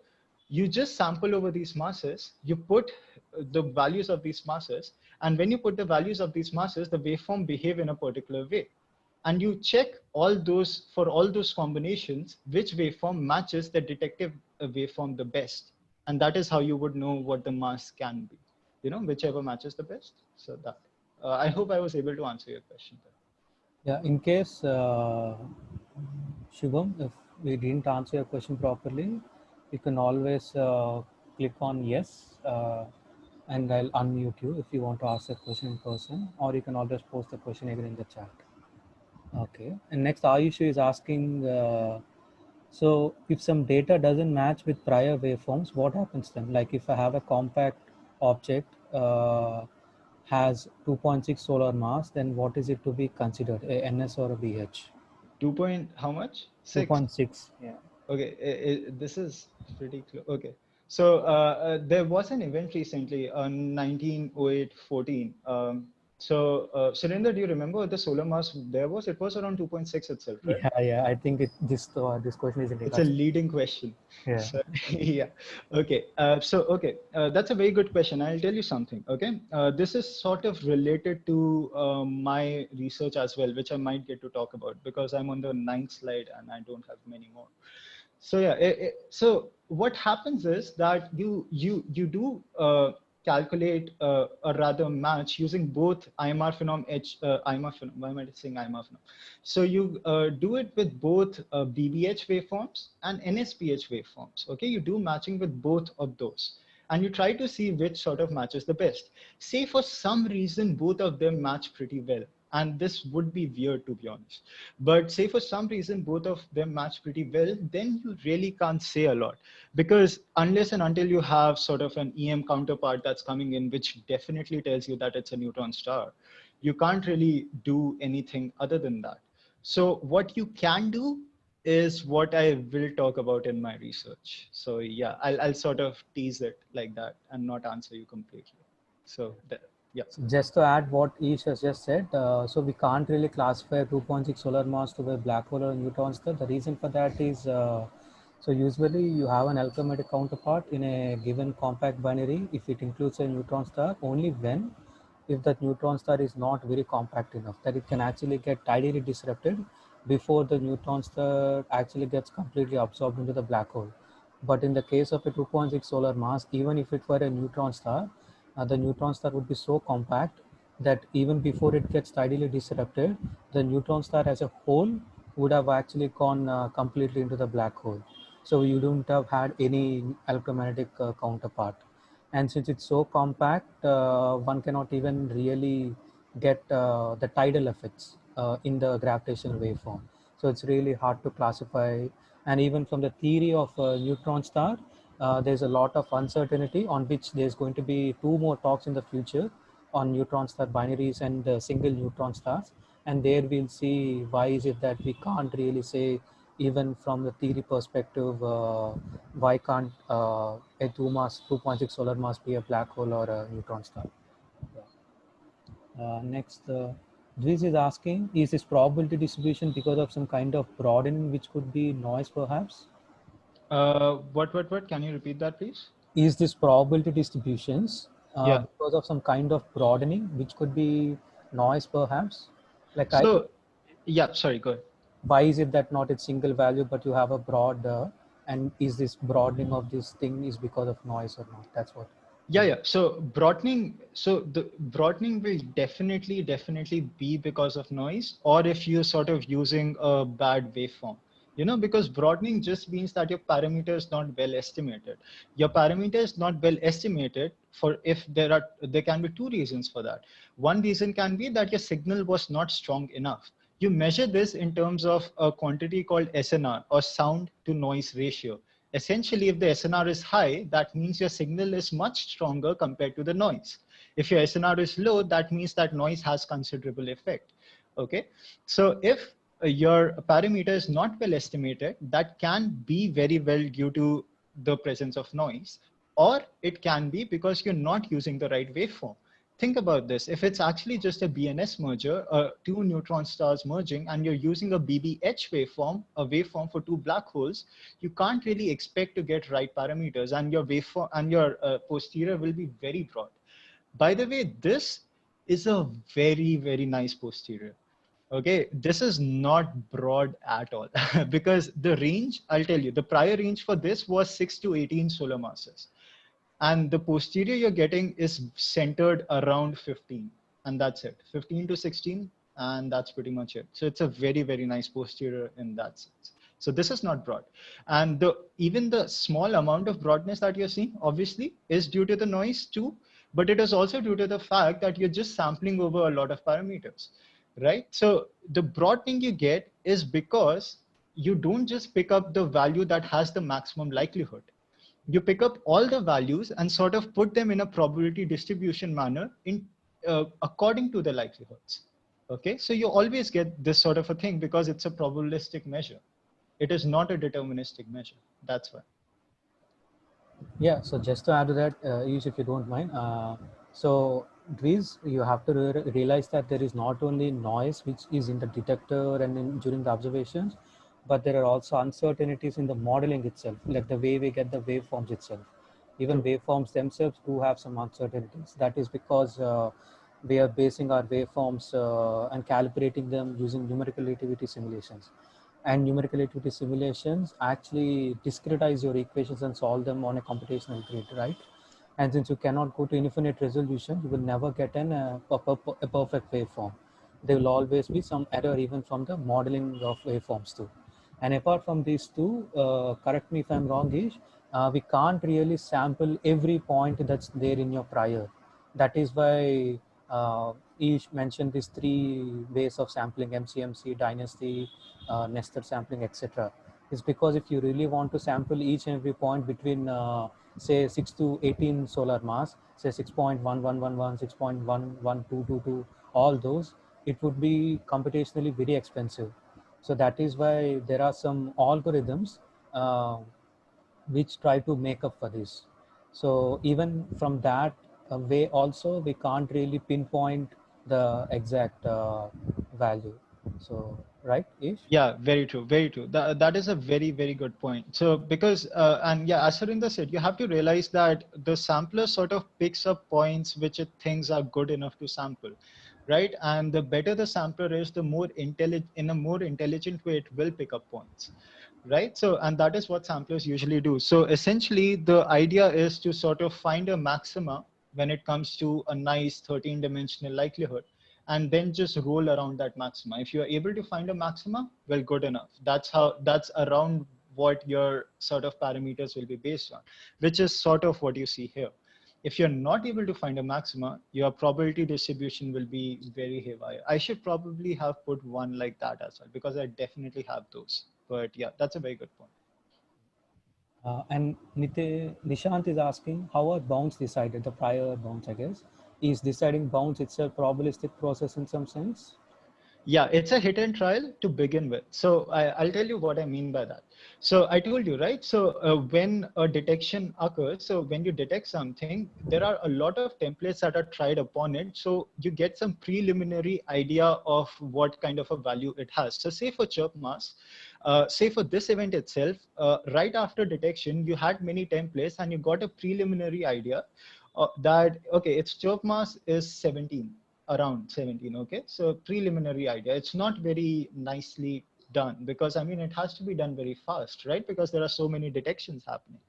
you just sample over these masses, you put the values of these masses, and when you put the values of these masses, the waveform behave in a particular way. And you check all those, for all those combinations, which waveform matches the detective waveform the best. And that is how you would know what the mass can be, whichever matches the best. So that, I hope I was able to answer your question there. Yeah, in case, Shubham, if we didn't answer your question properly, you can always click on yes, and I'll unmute you if you want to ask a question in person, or you can always post the question again in the chat. Okay, and next Ayush is asking, so if some data doesn't match with prior waveforms, what happens then? Like if I have a compact object has 2.6 solar mass, then what is it to be considered, a NS or a BH? 2 point, how much? 6. 2.6, yeah. Okay, this is pretty close. Okay, so there was an event recently on 1908-14. Surinder, do you remember what the solar mass there was? It was around 2.6 itself, right? Yeah. I think this question is in It's a regards. leading question. Yeah. So, yeah. Okay. That's a very good question. I'll tell you something. Okay. This is sort of related to my research as well, which I might get to talk about because I'm on the 9th slide and I don't have many more. So yeah, so what happens is that you do calculate or rather match using both IMR phenom IMR phenom. Why am I saying IMR phenom? So you do it with both BBH waveforms and NSPH waveforms. Okay, you do matching with both of those. And you try to see which sort of matches the best. Say for some reason, both of them match pretty well. And this would be weird, to be honest. But say for some reason, both of them match pretty well, then you really can't say a lot. Because unless and until you have sort of an EM counterpart that's coming in, which definitely tells you that it's a neutron star, you can't really do anything other than that. So what you can do is what I will talk about in my research. So yeah, I'll sort of tease it like that and not answer you completely. So yeah. So just to add what Ish has just said, so we can't really classify 2.6 solar mass to a black hole or a neutron star. The reason for that is, so usually you have an electromagnetic counterpart in a given compact binary if it includes a neutron star only when, if that neutron star is not very compact enough, that it can actually get tidally disrupted before the neutron star actually gets completely absorbed into the black hole. But in the case of a 2.6 solar mass, even if it were a neutron star, the neutron star would be so compact that even before it gets tidally disrupted, the neutron star as a whole would have actually gone completely into the black hole. So you don't have had any electromagnetic counterpart. And since it's so compact, one cannot even really get the tidal effects in the gravitational waveform. So it's really hard to classify. And even from the theory of a neutron star, there's a lot of uncertainty on which there's going to be two more talks in the future on neutron star binaries and single neutron stars, and there we'll see why is it that we can't really say, even from the theory perspective, why can't a 2.6 solar mass be a black hole or a neutron star. Next, Dries is asking, is this probability distribution because of some kind of broadening, which could be noise perhaps? What? Can you repeat that, please? Is this probability distributions Yeah. because of some kind of broadening, which could be noise perhaps? Like So, yeah, sorry, go ahead. why is it that not a single value, but you have a broad, and is this broadening of this thing is because of noise or not? That's what. Yeah. So the broadening will definitely be because of noise, or if you're sort of using a bad waveform. Because broadening just means that your parameter is not well estimated. Your parameter is not well estimated for if there can be two reasons for that. One reason can be that your signal was not strong enough. You measure this in terms of a quantity called SNR, or sound to noise ratio. Essentially, if the SNR is high, that means your signal is much stronger compared to the noise. If your SNR is low, that means that noise has considerable effect. Okay, so if your parameter is not well estimated, that can be very well due to the presence of noise, or it can be because you're not using the right waveform. Think about this. If it's actually just a BNS merger, two neutron stars merging, and you're using a BBH waveform, a waveform for two black holes, you can't really expect to get right parameters, and your waveform and your posterior will be very broad. By the way, this is a very nice posterior. Okay, this is not broad at all because the range, I'll tell you, the prior range for this was 6 to 18 solar masses. And the posterior you're getting is centered around 15, and that's it, 15 to 16, and that's pretty much it. So it's a very nice posterior in that sense. So this is not broad, and even the small amount of broadness that you're seeing obviously is due to the noise too, but it is also due to the fact that you're just sampling over a lot of parameters, right? So the broadening you get is because you don't just pick up the value that has the maximum likelihood. You pick up all the values and sort of put them in a probability distribution manner in according to the likelihoods. Okay, so you always get this sort of a thing because it's a probabilistic measure. It is not a deterministic measure. That's why. Yeah, so just to add to that, Yush, if you don't mind, so Dries, you have to realize that there is not only noise which is in the detector and during the observations, but there are also uncertainties in the modeling itself, like the way we get the waveforms itself. Even True. waveforms themselves do have some uncertainties. That is because we are basing our waveforms and calibrating them using numerical relativity simulations, and numerical relativity simulations actually discretize your equations and solve them on a computational grid, right? And since you cannot go to infinite resolution, you will never get a perfect waveform. There will always be some error even from the modeling of waveforms too. And apart from these two, correct me if I'm wrong, Ish, we can't really sample every point that's there in your prior. That is why Ish mentioned these three ways of sampling: MCMC, dynasty, nested sampling, etc. Is because if you really want to sample each and every point between say 6 to 18 solar mass, say 6.1111, 6.11222, all those, it would be computationally very expensive. So that is why there are some algorithms uh, which try to make up for this. So even from that way also, we can't really pinpoint the exact value. So, right, Ish? Yeah, very true, very true. That is a very good point. So because and yeah, as Surinder said, you have to realize that the sampler sort of picks up points which it thinks are good enough to sample, right? And the better the sampler is, the more intelligent, in a more intelligent way, it will pick up points, right? So, and that is what samplers usually do. So essentially, the idea is to sort of find a maxima when it comes to a nice 13-dimensional likelihood, and then just roll around that maxima. If you're able to find a maxima, well, good enough. That's around what your sort of parameters will be based on, which is sort of what you see here. If you're not able to find a maxima, your probability distribution will be very haywire. I should probably have put one like that as well, because I definitely have those. But yeah, that's a very good point. And Nishant is asking, how are bounds decided, the prior bounds, I guess. is deciding bounds itself probabilistic process in some sense? Yeah, it's a hit and trial to begin with. So I'll tell you what I mean by that. So I told you, right? So when a detection occurs, so when you detect something, there are a lot of templates that are tried upon it. So you get some preliminary idea of what kind of a value it has. So say for chirp mass, say for this event itself, right after detection, you had many templates and you got a preliminary idea that, okay, its chirp mass is 17, around 17. Okay, so preliminary idea. It's not very nicely done because I mean it has to be done very fast, right? Because there are so many detections happening.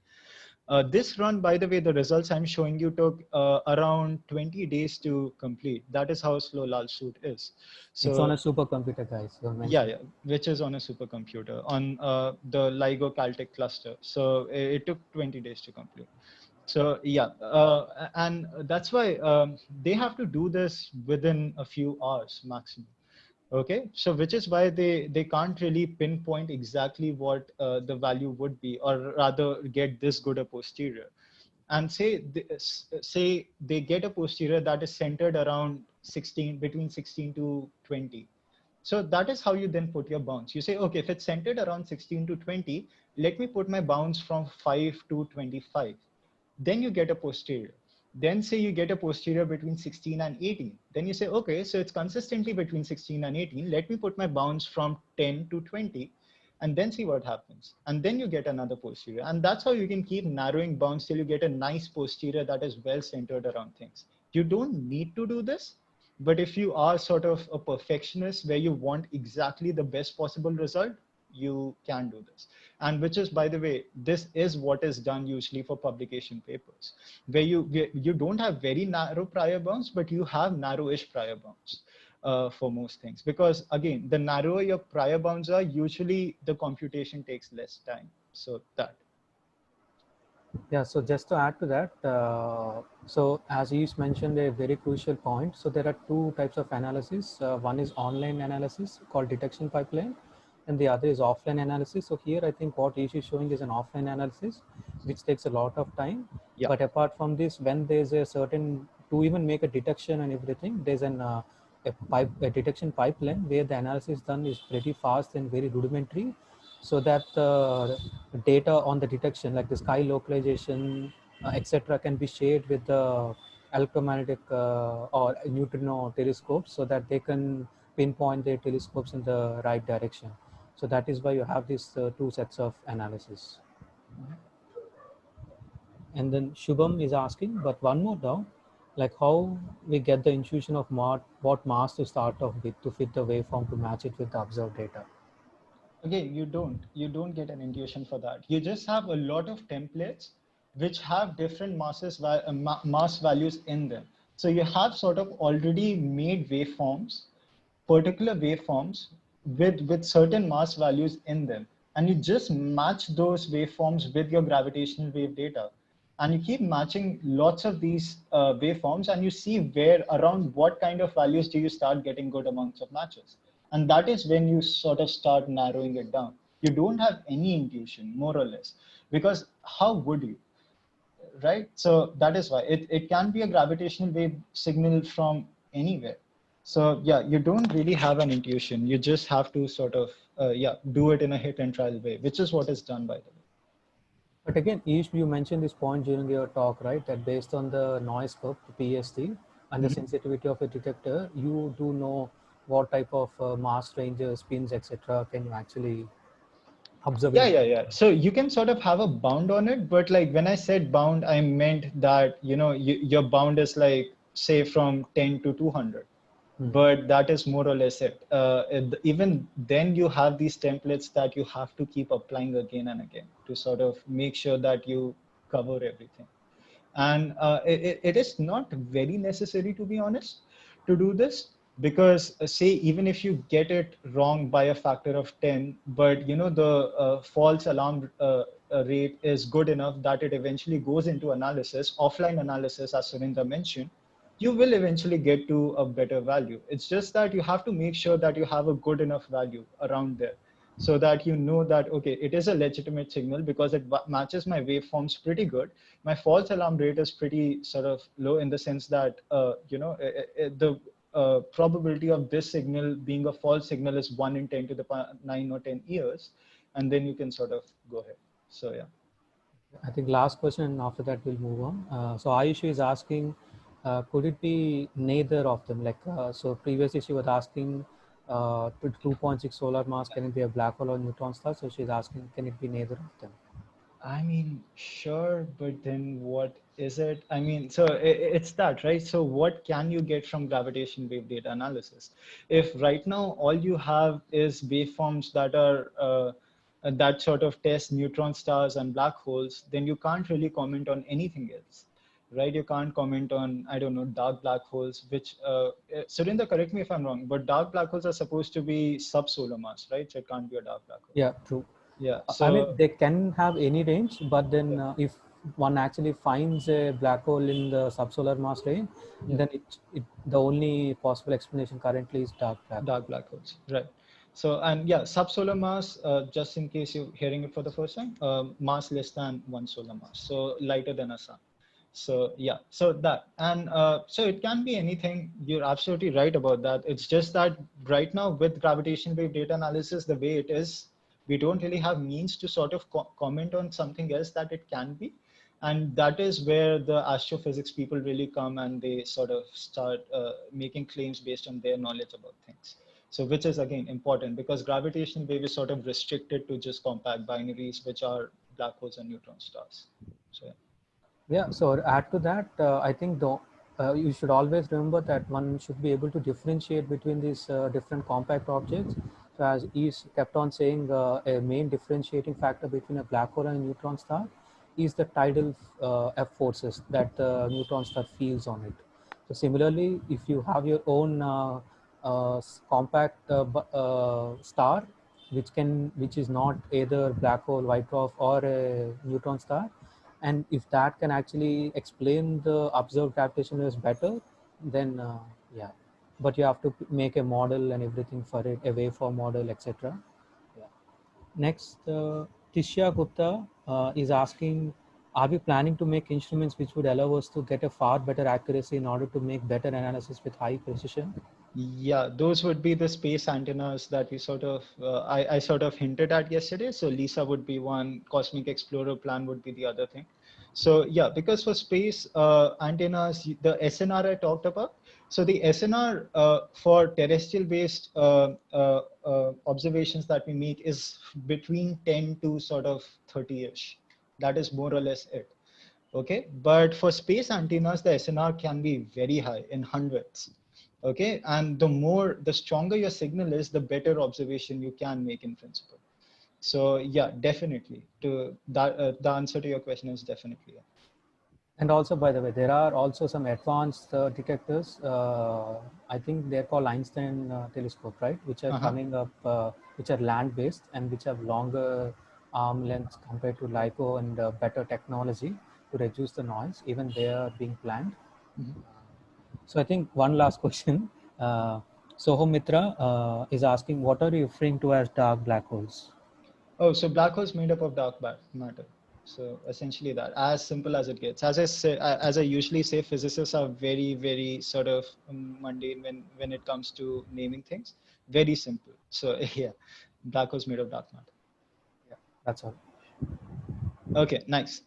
This run, by the way, the results I'm showing you took around 20 days to complete. That is how slow Lal Shoot is. It's on a So supercomputer, guys, you yeah, mentioned. yeah, which is on a supercomputer on the LIGO Caltech cluster. So it took 20 days to complete. So yeah, and that's why they have to do this within a few hours maximum. Okay, so which is why they can't really pinpoint exactly what the value would be, or rather get this good a posterior. And say they get a posterior that is centered around 16, between 16 to 20. So that is how you then put your bounds. You say, okay, if it's centered around 16 to 20, let me put my bounds from 5 to 25. Then you get a posterior. Then say you get a posterior between 16 and 18. Then you say, okay, so it's consistently between 16 and 18. Let me put my bounds from 10 to 20 and then see what happens. And then you get another posterior. And that's how you can keep narrowing bounds till you get a nice posterior that is well centered around things. You don't need to do this, but if you are sort of a perfectionist where you want exactly the best possible result, you can do this. And which is, by the way, this is what is done usually for publication papers, where you don't have very narrow prior bounds, but you have narrowish prior bounds for most things. Because again, the narrower your prior bounds are, usually the computation takes less time. So that. Yeah, so just to add to that, so as you mentioned a very crucial point, so there are two types of analysis. One is online analysis called detection pipeline, and the other is offline analysis. So here I think what Ish is showing is an offline analysis, which takes a lot of time. Yeah. But apart from this, when there's a certain, to even make a detection and everything, there's a detection pipeline where the analysis done is pretty fast and very rudimentary, so that data on the detection like the sky localization etc can be shared with the electromagnetic or neutrino telescopes, so that they can pinpoint their telescopes in the right direction. So that is why you have these two sets of analysis. And then Shubham is asking, but one more now, like how we get the intuition of what mass to start off with to fit the waveform to match it with the observed data. Again, you don't get an intuition for that. You just have a lot of templates which have different mass values in them. So you have sort of already made waveforms, particular waveforms with certain mass values in them, and you just match those waveforms with your gravitational wave data, and you keep matching lots of these waveforms, and you see where around what kind of values do you start getting good amounts of matches. And that is when you sort of start narrowing it down. You don't have any intuition, more or less, because how would you? Right? So that is why it can be a gravitational wave signal from anywhere. So yeah, you don't really have an intuition. You just have to sort of, do it in a hit and trial way, which is what is done, by the way. But again, Ish, you mentioned this point during your talk, right? That based on the noise curve, the PST, and the Mhm. sensitivity of a detector, you do know what type of mass ranges, spins, etc. can you actually observe Yeah, in the yeah, yeah. data. So you can sort of have a bound on it, but like when I said bound, I meant that, your bound is like, say from 10 to 200. Hmm. But that is more or less it. Even then you have these templates that you have to keep applying again and again to sort of make sure that you cover everything. And it is not very necessary, to be honest, to do this, because say even if you get it wrong by a factor of 10, but the false alarm rate is good enough that it eventually goes into analysis, offline analysis, as Surinder mentioned, you will eventually get to a better value. It's just that you have to make sure that you have a good enough value around there. so that you know that, okay, it is a legitimate signal because it matches my waveforms pretty good. My false alarm rate is pretty sort of low in the sense that, the probability of this signal being a false signal is 1 in 10 to the 9 or 10 years. And then you can sort of go ahead. So, yeah. I think last question, and after that we'll move on. So Ayushi is asking, could it be neither of them? Like, so previously she was asking, 2.6 solar mass, can it be a black hole or neutron star? So she's asking, can it be neither of them? I mean, sure, but then what is it? I mean, so it's that, right? So what can you get from gravitational wave data analysis? If right now all you have is waveforms that are that sort of test neutron stars and black holes, then you can't really comment on anything else, right? You can't comment on, I don't know, dark black holes, which, Surinder, correct me if I'm wrong, but dark black holes are supposed to be sub-solar mass, right? So it can't be a dark black hole. Yeah, true. Yeah. I mean, So they can have any range, but then yeah. if one actually finds a black hole in the subsolar mass range, Yeah. then the only possible explanation currently is dark black hole. Dark black holes, right? So, and yeah, subsolar mass, just in case you're hearing it for the first time, mass less than 1 solar mass, so lighter than a sun. So yeah, so that, and so it can be anything. You're absolutely right about that. It's just that right now with gravitational wave data analysis, the way it is, we don't really have means to sort of comment on something else that it can be. And that is where the astrophysics people really come and they sort of start making claims based on their knowledge about things. So which is again important because gravitational wave is sort of restricted to just compact binaries, which are black holes and neutron stars. So yeah. Yeah, so add to that, I think you should always remember that one should be able to differentiate between these different compact objects. So as is kept on saying, a main differentiating factor between a black hole and a neutron star is the tidal F forces that the neutron star feels on it. So similarly, if you have your own compact star, which is not either black hole, white dwarf, or a neutron star, and if that can actually explain the observed gravitational waves better, then yeah, but you have to make a model and everything for it, a waveform model, etc. Yeah. Next, Tishya Gupta is asking, are we planning to make instruments which would allow us to get a far better accuracy in order to make better analysis with high precision? Yeah, those would be the space antennas that we sort of, I sort of hinted at yesterday. So LISA would be one, Cosmic Explorer plan would be the other thing. So yeah, because for space antennas, the SNR I talked about. So the SNR for terrestrial based observations that we make is between 10 to sort of 30-ish. That is more or less it. Okay, but for space antennas, the SNR can be very high in hundreds. Okay, and the stronger your signal is, the better observation you can make in principle. So yeah, definitely. To that, the answer to your question is definitely yeah. And also, by the way, there are also some advanced detectors. I think they're called Einstein telescope, right? Which are coming up, which are land-based and which have longer arm lengths compared to LiGo and better technology to reduce the noise. Even they are being planned. So I think one last question. Soho Mitra is asking, what are you referring to as dark black holes? Oh, so black holes made up of dark matter. So essentially that, as simple as it gets. As I say, as I usually say, physicists are very, very sort of mundane when it comes to naming things. Very simple. So yeah, black holes made of dark matter. Yeah, that's all. Okay, nice.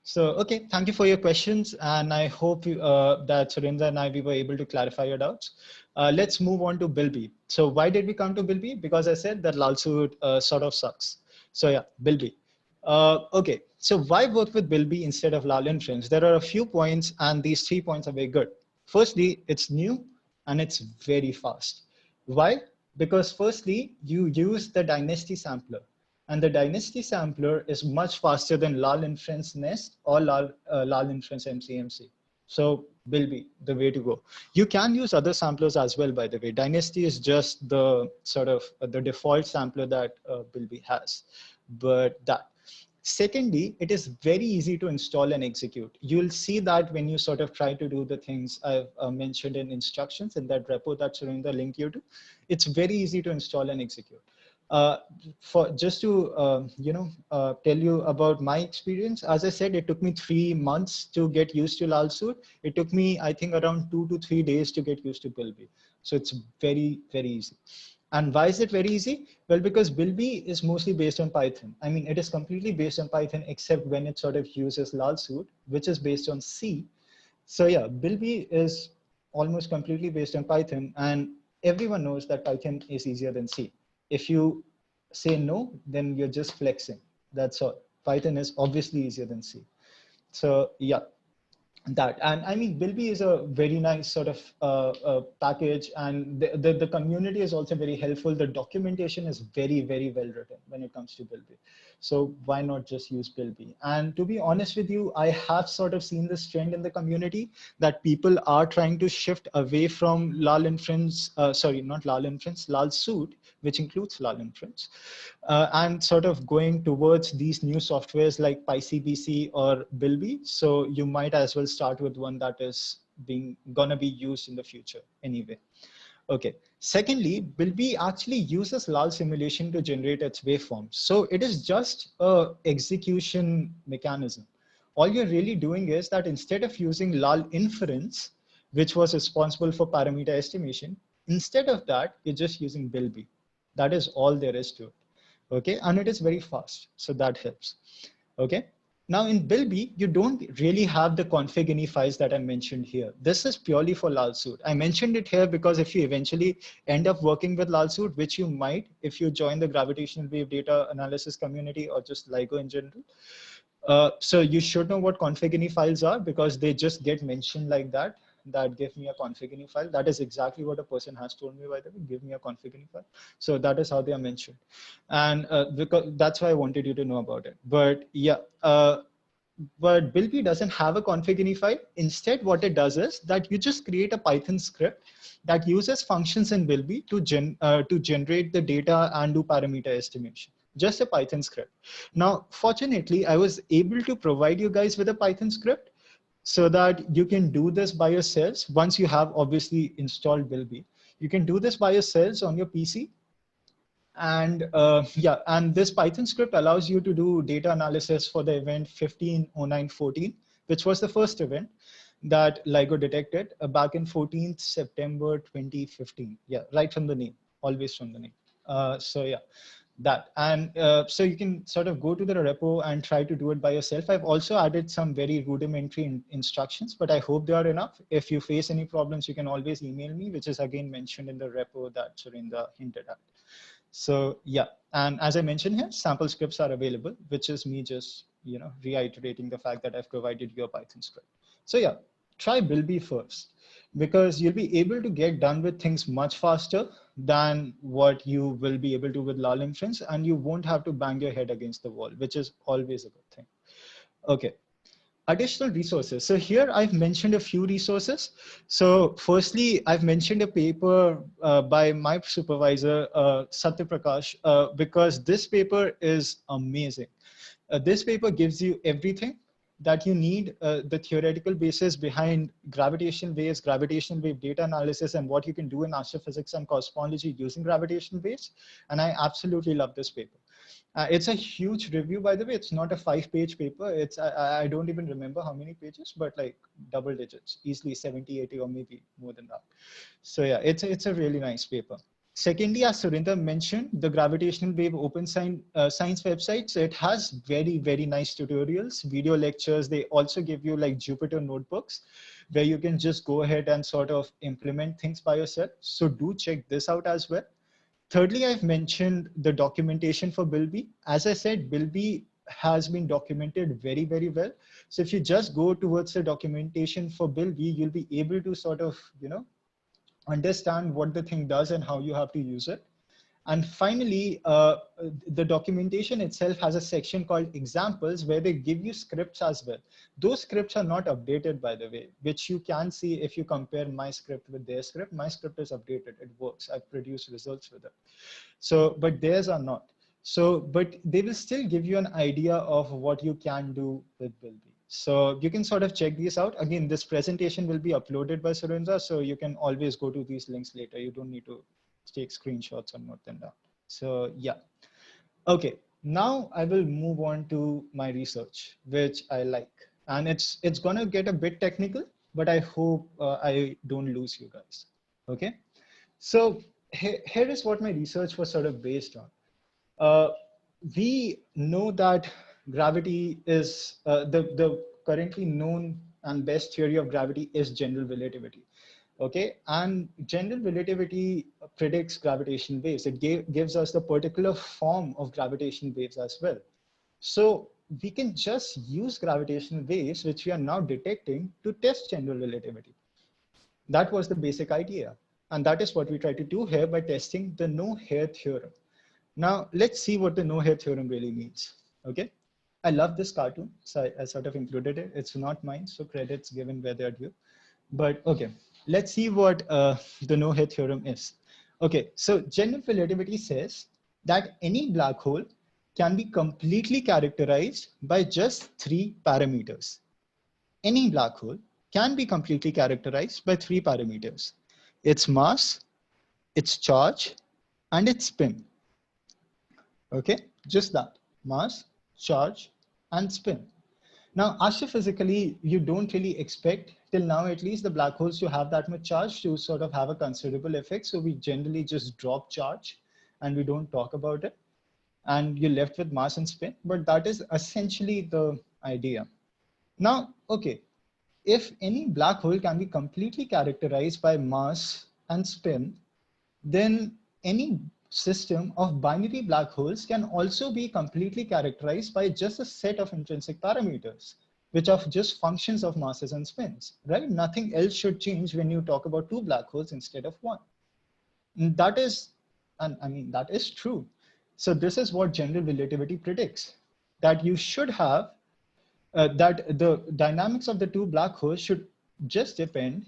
So, okay, thank you for your questions. And I hope that Surinder and we were able to clarify your doubts. Let's move on to Bilby. So why did we come to Bilby? Because I said that Lalsu sort of sucks. So yeah, Bilby. Okay, so why work with Bilby instead of Lal inference? There are a few points and these 3 points are very good. Firstly, it's new and it's very fast. Why? Because firstly, you use the dynasty sampler. And the dynasty sampler is much faster than Lal inference Nest or Lal inference MCMC. So Bilby, the way to go. You can use other samplers as well, by the way. Dynasty is just the sort of the default sampler that Bilby has. But that. Secondly, it is very easy to install and execute. You'll see that when you sort of try to do the things I've mentioned in instructions in that repo that Surinder linked you to, it's very easy to install and execute. Uh, for just to tell you about my experience, as I said, it took me 3 months to get used to Lal Suit. It took me, I think, around 2 to 3 days to get used to Bilby. So it's very, very easy. And why is it very easy? Well, because Bilby is mostly based on Python. I mean, it is completely based on Python, except when it sort of uses Lal Suit, which is based on C. So yeah, Bilby is almost completely based on Python, and everyone knows that Python is easier than C. If you say no, then you're just flexing. That's all. Python is obviously easier than C. So yeah, that. And I mean, Bilby is a very nice sort of package, and the community is also very helpful. The documentation is very, very well written when it comes to Bilby. So why not just use Bilby? And to be honest with you, I have sort of seen this trend in the community that people are trying to shift away from Lal inference, sorry, not Lal inference, Lal suit, which includes Lal inference, and sort of going towards these new softwares like PyCBC or Bilby. So you might as well start with one that is gonna be used in the future anyway. Okay. Secondly, Bilby actually uses Lal simulation to generate its waveforms. So it is just a execution mechanism. All you're really doing is that instead of using Lal inference, which was responsible for parameter estimation, instead of that, you're just using Bilby. That is all there is to it. Okay, and it is very fast, so that helps. Okay, now in Bilby, you don't really have the config ini files that I mentioned here. This is purely for LALSUIT. I mentioned it here because if you eventually end up working with LALSUIT, which you might if you join the gravitational wave data analysis community or just LIGO in general, so you should know what config ini files are because they just get mentioned like that. That give me a config ini file. That is exactly what a person has told me, by the way, give me a config ini file. So that is how they are mentioned. And because that's why I wanted you to know about it. But yeah, but Bilby doesn't have a config ini file. Instead, what it does is that you just create a Python script that uses functions in Bilby to generate the data and do parameter estimation. Just a Python script. Now, fortunately, I was able to provide you guys with a Python script so that you can do this by yourselves. Once you have obviously installed Bilby, you can do this by yourselves on your PC. And yeah, and this Python script allows you to do data analysis for the event 150914, which was the first event that LIGO detected back in 14th September 2015. Yeah, right from the name, always from the name. So yeah, that. And so you can sort of go to the repo and try to do it by yourself. I've also added some very rudimentary instructions, but I hope they are enough. If you face any problems, you can always email me, which is again mentioned in the repo that Surinder hinted at. So yeah, and as I mentioned here, sample scripts are available, which is me just reiterating the fact that I've provided you a Python script. So yeah, try Bilby first because you'll be able to get done with things much faster than what you will be able to with Lal inference, and you won't have to bang your head against the wall, which is always a good thing. Okay. Additional resources. So here I've mentioned a few resources. So firstly, I've mentioned a paper by my supervisor, Satya Prakash, because this paper is amazing. This paper gives you everything that you need, the theoretical basis behind gravitational waves, gravitational wave data analysis, and what you can do in astrophysics and cosmology using gravitational waves. And I absolutely love this paper. It's a huge review, by the way. It's not a 5-page paper. It's I don't even remember how many pages, but like double digits, easily 70, 80, or maybe more than that. So yeah, it's a really nice paper. Secondly, as Surinder mentioned, the Gravitational Wave Open Science website, so it has very, very nice tutorials, video lectures. They also give you like Jupyter notebooks where you can just go ahead and sort of implement things by yourself. So do check this out as well. Thirdly, I've mentioned the documentation for Bilby. As I said, Bilby has been documented very, very well. So if you just go towards the documentation for Bilby, you'll be able to sort of, understand what the thing does and how you have to use it. And finally, the documentation itself has a section called examples where they give you scripts as well. Those scripts are not updated, by the way, which you can see if you compare my script with their script. My script is updated, it works. I produce results with it. So, but theirs are not. So, but they will still give you an idea of what you can do with Bilby. So you can sort of check these out. Again, this presentation will be uploaded by Surinder, so you can always go to these links later. You don't need to take screenshots or note them down. So yeah. Okay, now I will move on to my research, which I like, and it's gonna get a bit technical, but I hope I don't lose you guys. Okay, so here is what my research was sort of based on. Uh, we know that gravity is the currently known and best theory of gravity is general relativity. Okay, and general relativity predicts gravitational waves. It gives us the particular form of gravitational waves as well. So we can just use gravitational waves, which we are now detecting, to test general relativity. That was the basic idea. And that is what we try to do here by testing the no-hair theorem. Now, let's see what the no-hair theorem really means. Okay. I love this cartoon, so I sort of included it. It's not mine, so credits given where they're due. But okay, let's see what the no-hair theorem is. Okay, so general relativity says that any black hole can be completely characterized by just three parameters. Any black hole can be completely characterized by three parameters: its mass, its charge, and its spin. Okay, just that: mass, charge, and spin. Now, astrophysically, you don't really expect, till now at least, the black holes to have that much charge to sort of have a considerable effect. So we generally just drop charge and we don't talk about it. And you're left with mass and spin, but that is essentially the idea. Now, okay, if any black hole can be completely characterized by mass and spin, then any system of binary black holes can also be completely characterized by just a set of intrinsic parameters, which are just functions of masses and spins, right? Nothing else should change when you talk about two black holes instead of one. And that is, and I mean, that is true. So this is what general relativity predicts, that you should have, that the dynamics of the two black holes should just depend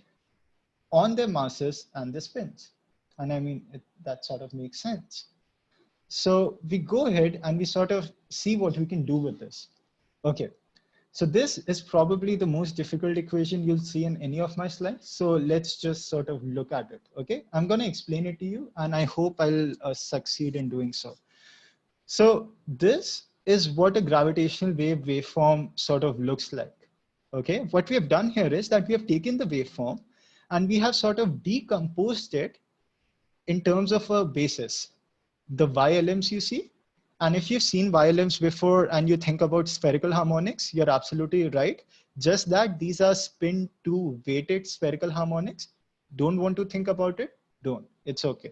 on their masses and their spins. And I mean, that sort of makes sense. So we go ahead and we sort of see what we can do with this. Okay, so this is probably the most difficult equation you'll see in any of my slides. So let's just sort of look at it. Okay, I'm going to explain it to you and I hope I'll succeed in doing so. So this is what a gravitational wave waveform sort of looks like. Okay, what we have done here is that we have taken the waveform and we have sort of decomposed it in terms of a basis, the y-elements you see. And if you've seen y-elements before and you think about spherical harmonics, you're absolutely right. Just that these are spin to weighted spherical harmonics. Don't want to think about it? Don't. It's okay.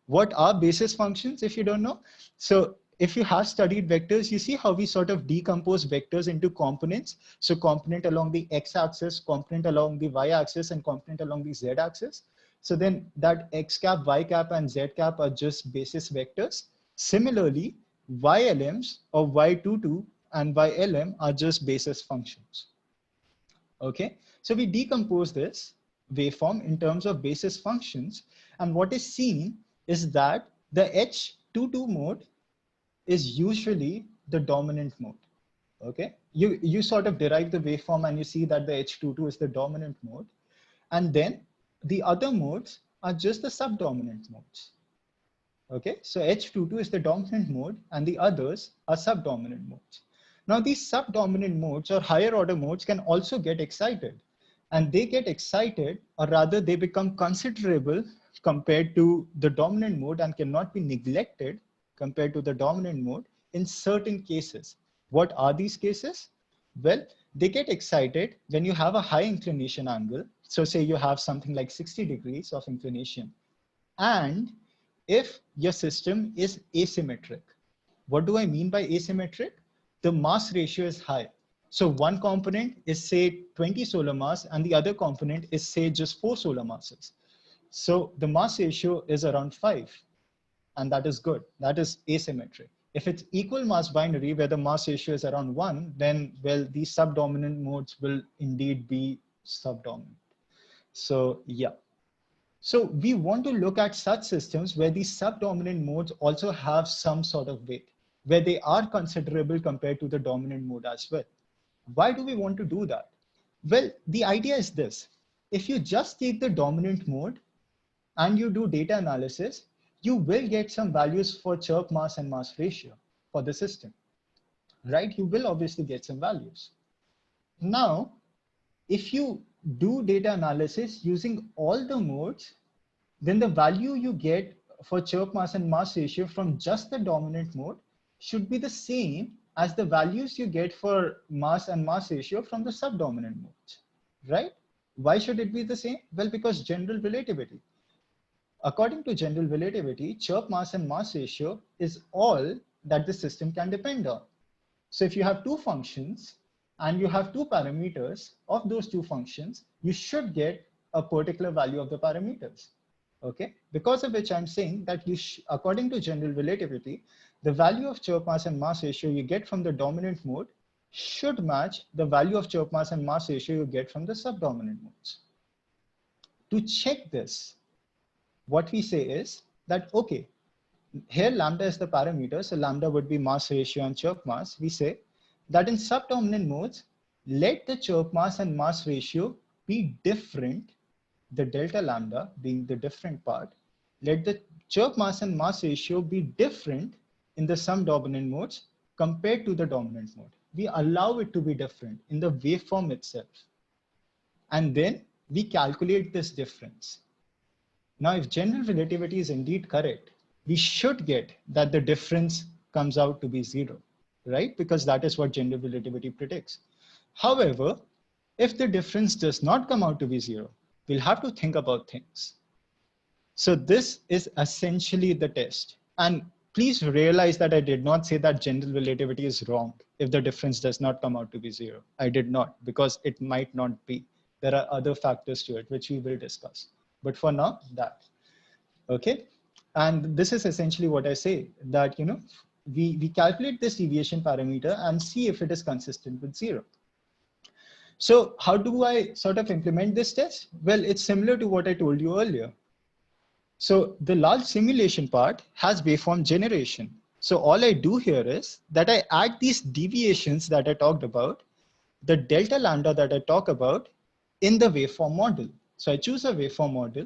What are basis functions if you don't know? So if you have studied vectors, you see how we sort of decompose vectors into components. So component along the x-axis, component along the y-axis, and component along the z-axis. So then that x cap, y cap, and z cap are just basis vectors. Similarly, ylms or y22 and ylm are just basis functions. Okay, so we decompose this waveform in terms of basis functions. And what is seen is that the H22 mode is usually the dominant mode. Okay, you sort of derive the waveform and you see that the H22 is the dominant mode. And then the other modes are just the subdominant modes. Okay, so H22 is the dominant mode and the others are subdominant modes. Now these subdominant modes or higher order modes can also get excited, and they get excited, or rather they become considerable compared to the dominant mode and cannot be neglected compared to the dominant mode in certain cases. What are these cases? Well, they get excited when you have a high inclination angle. So say you have something like 60 degrees of inclination, and if your system is asymmetric. What do I mean by asymmetric? The mass ratio is high. So one component is say 20 solar mass and the other component is say just 4 solar masses. So the mass ratio is around 5, and that is good. That is asymmetric. If it's equal mass binary where the mass ratio is around 1, then well, these subdominant modes will indeed be subdominant. So yeah. So we want to look at such systems where these subdominant modes also have some sort of weight, where they are considerable compared to the dominant mode as well. Why do we want to do that? Well, the idea is this. If you just take the dominant mode and you do data analysis, you will get some values for chirp mass and mass ratio for the system, right? You will obviously get some values. Now, if you do data analysis using all the modes, then the value you get for chirp mass and mass ratio from just the dominant mode should be the same as the values you get for mass and mass ratio from the subdominant modes, right? Why should it be the same? Well, because general relativity. According to general relativity, chirp mass and mass ratio is all that the system can depend on. So if you have two functions and you have two parameters of those two functions, you should get a particular value of the parameters. Okay, because of which I'm saying that according to general relativity, the value of chirp mass and mass ratio you get from the dominant mode should match the value of chirp mass and mass ratio you get from the subdominant modes. To check this, what we say is that, okay, here lambda is the parameter, so lambda would be mass ratio and chirp mass. We say that in subdominant modes, let the chirp mass and mass ratio be different, the delta lambda being the different part. Let the chirp mass and mass ratio be different in the subdominant modes compared to the dominant mode. We allow it to be different in the waveform itself. And then we calculate this difference. Now, if general relativity is indeed correct, we should get that the difference comes out to be zero, right? Because that is what general relativity predicts. However, if the difference does not come out to be zero, we'll have to think about things. So this is essentially the test. And please realize that I did not say that general relativity is wrong if the difference does not come out to be zero. I did not, because it might not be. There are other factors to it, which we will discuss. But for now, that. Okay. And this is essentially what I say, that, you know, we calculate this deviation parameter and see if it is consistent with zero. So how do I sort of implement this test? Well, it's similar to what I told you earlier. So the large simulation part has waveform generation. So all I do here is that I add these deviations that I talked about, the delta lambda that I talk about in the waveform model. So I choose a waveform model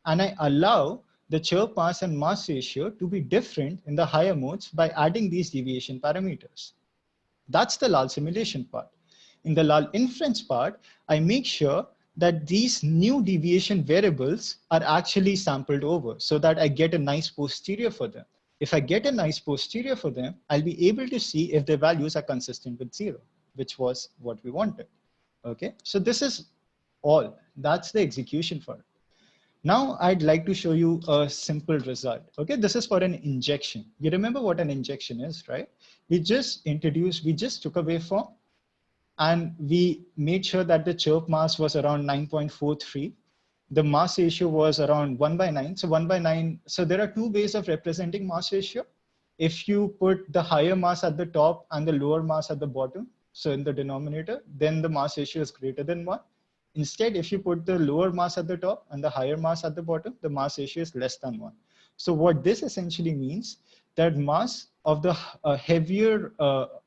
and I allow the chirp mass and mass ratio to be different in the higher modes by adding these deviation parameters. That's the LAL simulation part. In the LAL inference part, I make sure that these new deviation variables are actually sampled over so that I get a nice posterior for them. If I get a nice posterior for them, I'll be able to see if their values are consistent with zero, which was what we wanted. Okay, so this is all. That's the execution for it. Now I'd like to show you a simple result. Okay, this is for an injection. You remember what an injection is, right? We just took a waveform and we made sure that the chirp mass was around 9.43. The mass ratio was around 1/9. So 1/9. So there are two ways of representing mass ratio. If you put the higher mass at the top and the lower mass at the bottom, so in the denominator, then the mass ratio is greater than 1. Instead, if you put the lower mass at the top and the higher mass at the bottom, the mass ratio is less than 1. So what this essentially means, that mass of the heavier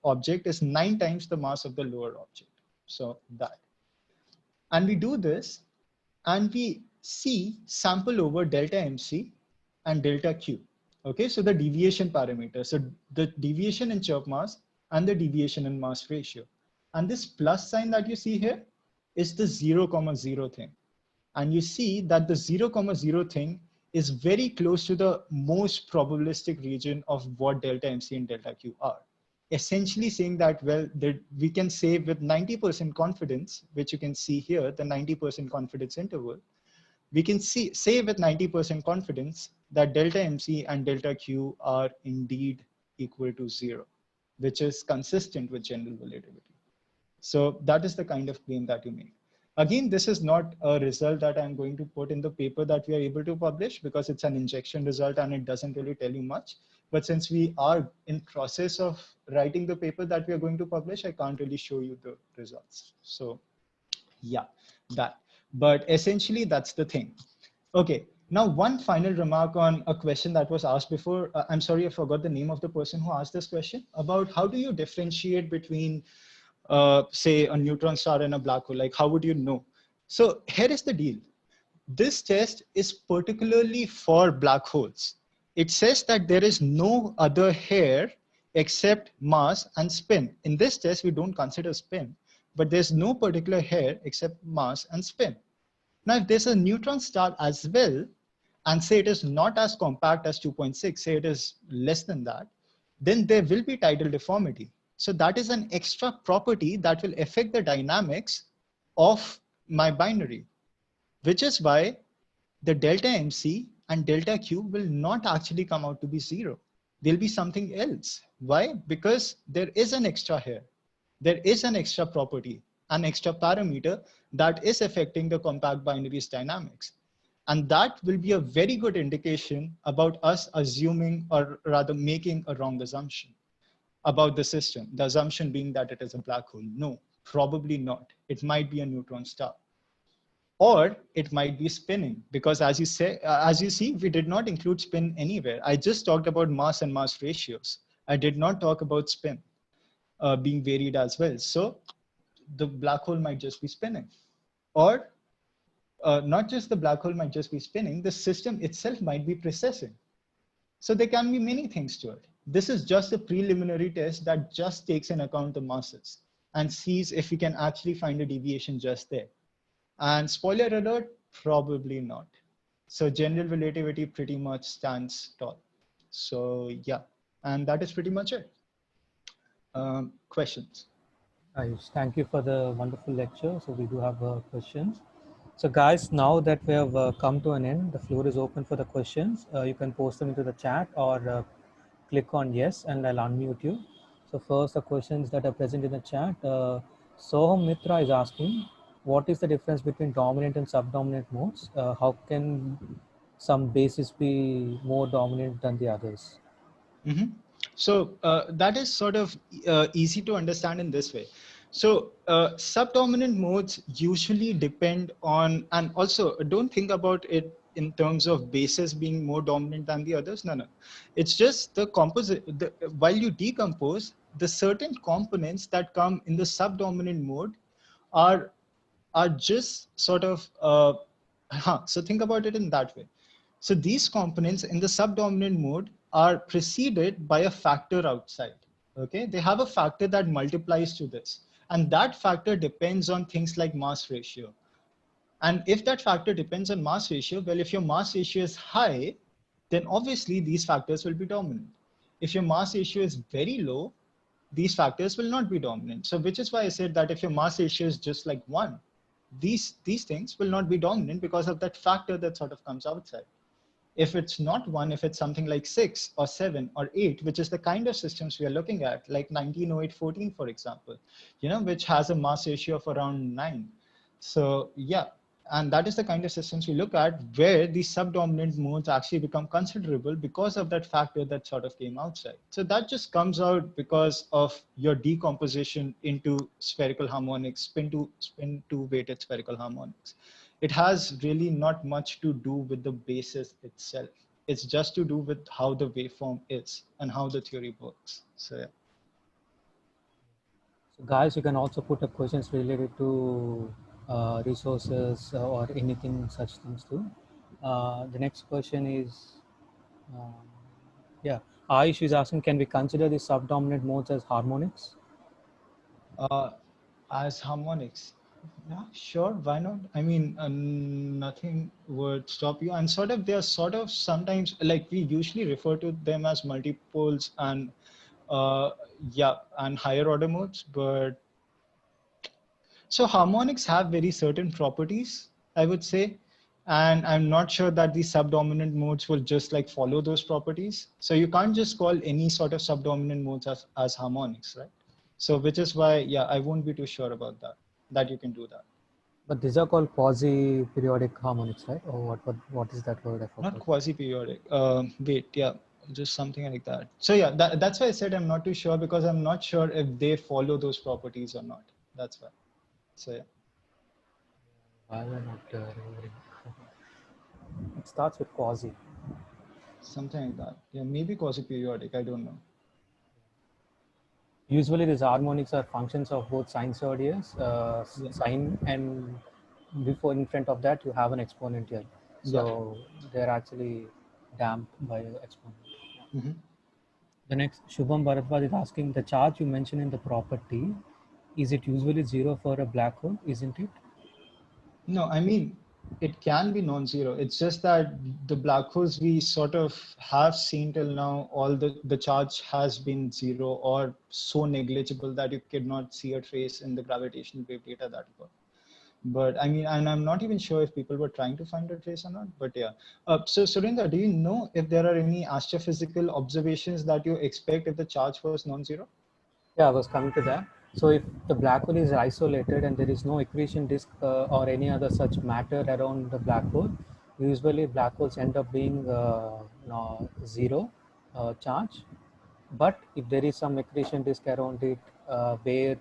object is 9 times the mass of the lower object. So that. And we do this and we see sample over delta MC and delta Q. Okay, so the deviation parameter. So the deviation in chirp mass and the deviation in mass ratio. And this plus sign that you see here is the 0,0 thing. And you see that the 0,0 thing is very close to the most probabilistic region of what delta MC and delta Q are. Essentially saying that, well, we can say with 90% confidence, which you can see here, the 90% confidence interval, we can say with 90% confidence that delta MC and delta Q are indeed equal to 0, which is consistent with general relativity. So that is the kind of claim that you make. Again, this is not a result that I'm going to put in the paper that we are able to publish because it's an injection result and it doesn't really tell you much. But since we are in process of writing the paper that we are going to publish, I can't really show you the results. So yeah, that. But essentially, that's the thing. Okay, now one final remark on a question that was asked before. I'm sorry, I forgot the name of the person who asked this question about how do you differentiate between say a neutron star and a black hole, like how would you know? So here is the deal. This test is particularly for black holes. it says that there is no other hair except mass and spin. In this test, we don't consider spin, but there's no particular hair except mass and spin. Now, if there's a neutron star as well, and say it is not as compact as 2.6, say it is less than that, then there will be tidal deformity. So that is an extra property that will affect the dynamics of my binary, which is why the delta MC and delta Q will not actually come out to be zero. There'll be something else. Why? Because there is an extra here. There is an extra property, an extra parameter that is affecting the compact binaries dynamics. And that will be a very good indication about us assuming, or rather making, a wrong assumption about the system. The assumption being that it is a black hole. No, probably not. It might be a neutron star. Or it might be spinning, because as you see, we did not include spin anywhere. I just talked about mass and mass ratios. I did not talk about spin being varied as well. So the black hole might just be spinning, or not just the black hole might just be spinning, the system itself might be precessing. So there can be many things to it. This is just a preliminary test that just takes into account the masses and sees if we can actually find a deviation just there. And spoiler alert, probably not. So general relativity pretty much stands tall. So yeah, and that is pretty much it. Questions? Ayush, thank you for the wonderful lecture. So we do have questions. So guys, now that we have come to an end, the floor is open for the questions. You can post them into the chat or click on yes and I'll unmute you. So first, the questions that are present in the chat. Soham Mitra is asking, what is the difference between dominant and subdominant modes? How can some bases be more dominant than the others? Mm-hmm. So that is sort of easy to understand in this way. So subdominant modes usually depend on, and also don't think about it in terms of bases being more dominant than the others. No. It's just the composite. While you decompose, the certain components that come in the subdominant mode are just sort of, so think about it in that way. So these components in the subdominant mode are preceded by a factor outside. Okay, they have a factor that multiplies to this, and that factor depends on things like mass ratio. And if that factor depends on mass ratio, well, if your mass ratio is high, then obviously these factors will be dominant. If your mass ratio is very low, these factors will not be dominant. So which is why I said that if your mass ratio is just like 1, these things will not be dominant because of that factor that sort of comes outside. If it's not 1, if it's something like 6 or 7 or 8, which is the kind of systems we are looking at, like 1908-14, for example, which has a mass ratio of around 9. So yeah, and that is the kind of systems we look at where the subdominant modes actually become considerable because of that factor that sort of came outside. So that just comes out because of your decomposition into spherical harmonics, spin to weighted spherical harmonics. It has really not much to do with the basis itself. It's just to do with how the waveform is and how the theory works. So yeah. So guys, you can also put up questions related to resources or anything such things too. The next question is, yeah, Ayush is asking, can we consider the subdominant modes as harmonics? As harmonics, yeah, sure, why not? I mean, nothing would stop you. And sort of, they're sort of sometimes, like we usually refer to them as multipoles and yeah, and higher order modes. But so harmonics have very certain properties, I would say. And I'm not sure that the subdominant modes will just like follow those properties. So you can't just call any sort of subdominant modes as harmonics, right? So which is why, yeah, I won't be too sure about that you can do that. But these are called quasi-periodic harmonics, right? Or what is that word? I forgot. Not quasi-periodic. Wait, yeah, just something like that. So yeah, that's why I said I'm not too sure, because I'm not sure if they follow those properties or not. That's why. So yeah. Why am I not remembering? It starts with quasi. Something like that. Yeah, maybe quasi-periodic. I don't know. Usually these harmonics are functions of both sinusoids, sine, and before in front of that you have an exponential. So they're actually damped by an exponent. Yeah. Mm-hmm. The next, Shubham Bharadwaj is asking, the charge you mentioned in the property, is it usually zero for a black hole, isn't it? No, I mean, it can be non-zero. It's just that the black holes we sort of have seen till now, all the charge has been zero or so negligible that you cannot see a trace in the gravitational wave data that we got. But I mean, and I'm not even sure if people were trying to find a trace or not, but yeah. So Surinder, do you know if there are any astrophysical observations that you expect if the charge was non-zero? Yeah, I was coming to that. So if the black hole is isolated and there is no accretion disk or any other such matter around the black hole, usually black holes end up being no, zero charge. But if there is some accretion disk around it where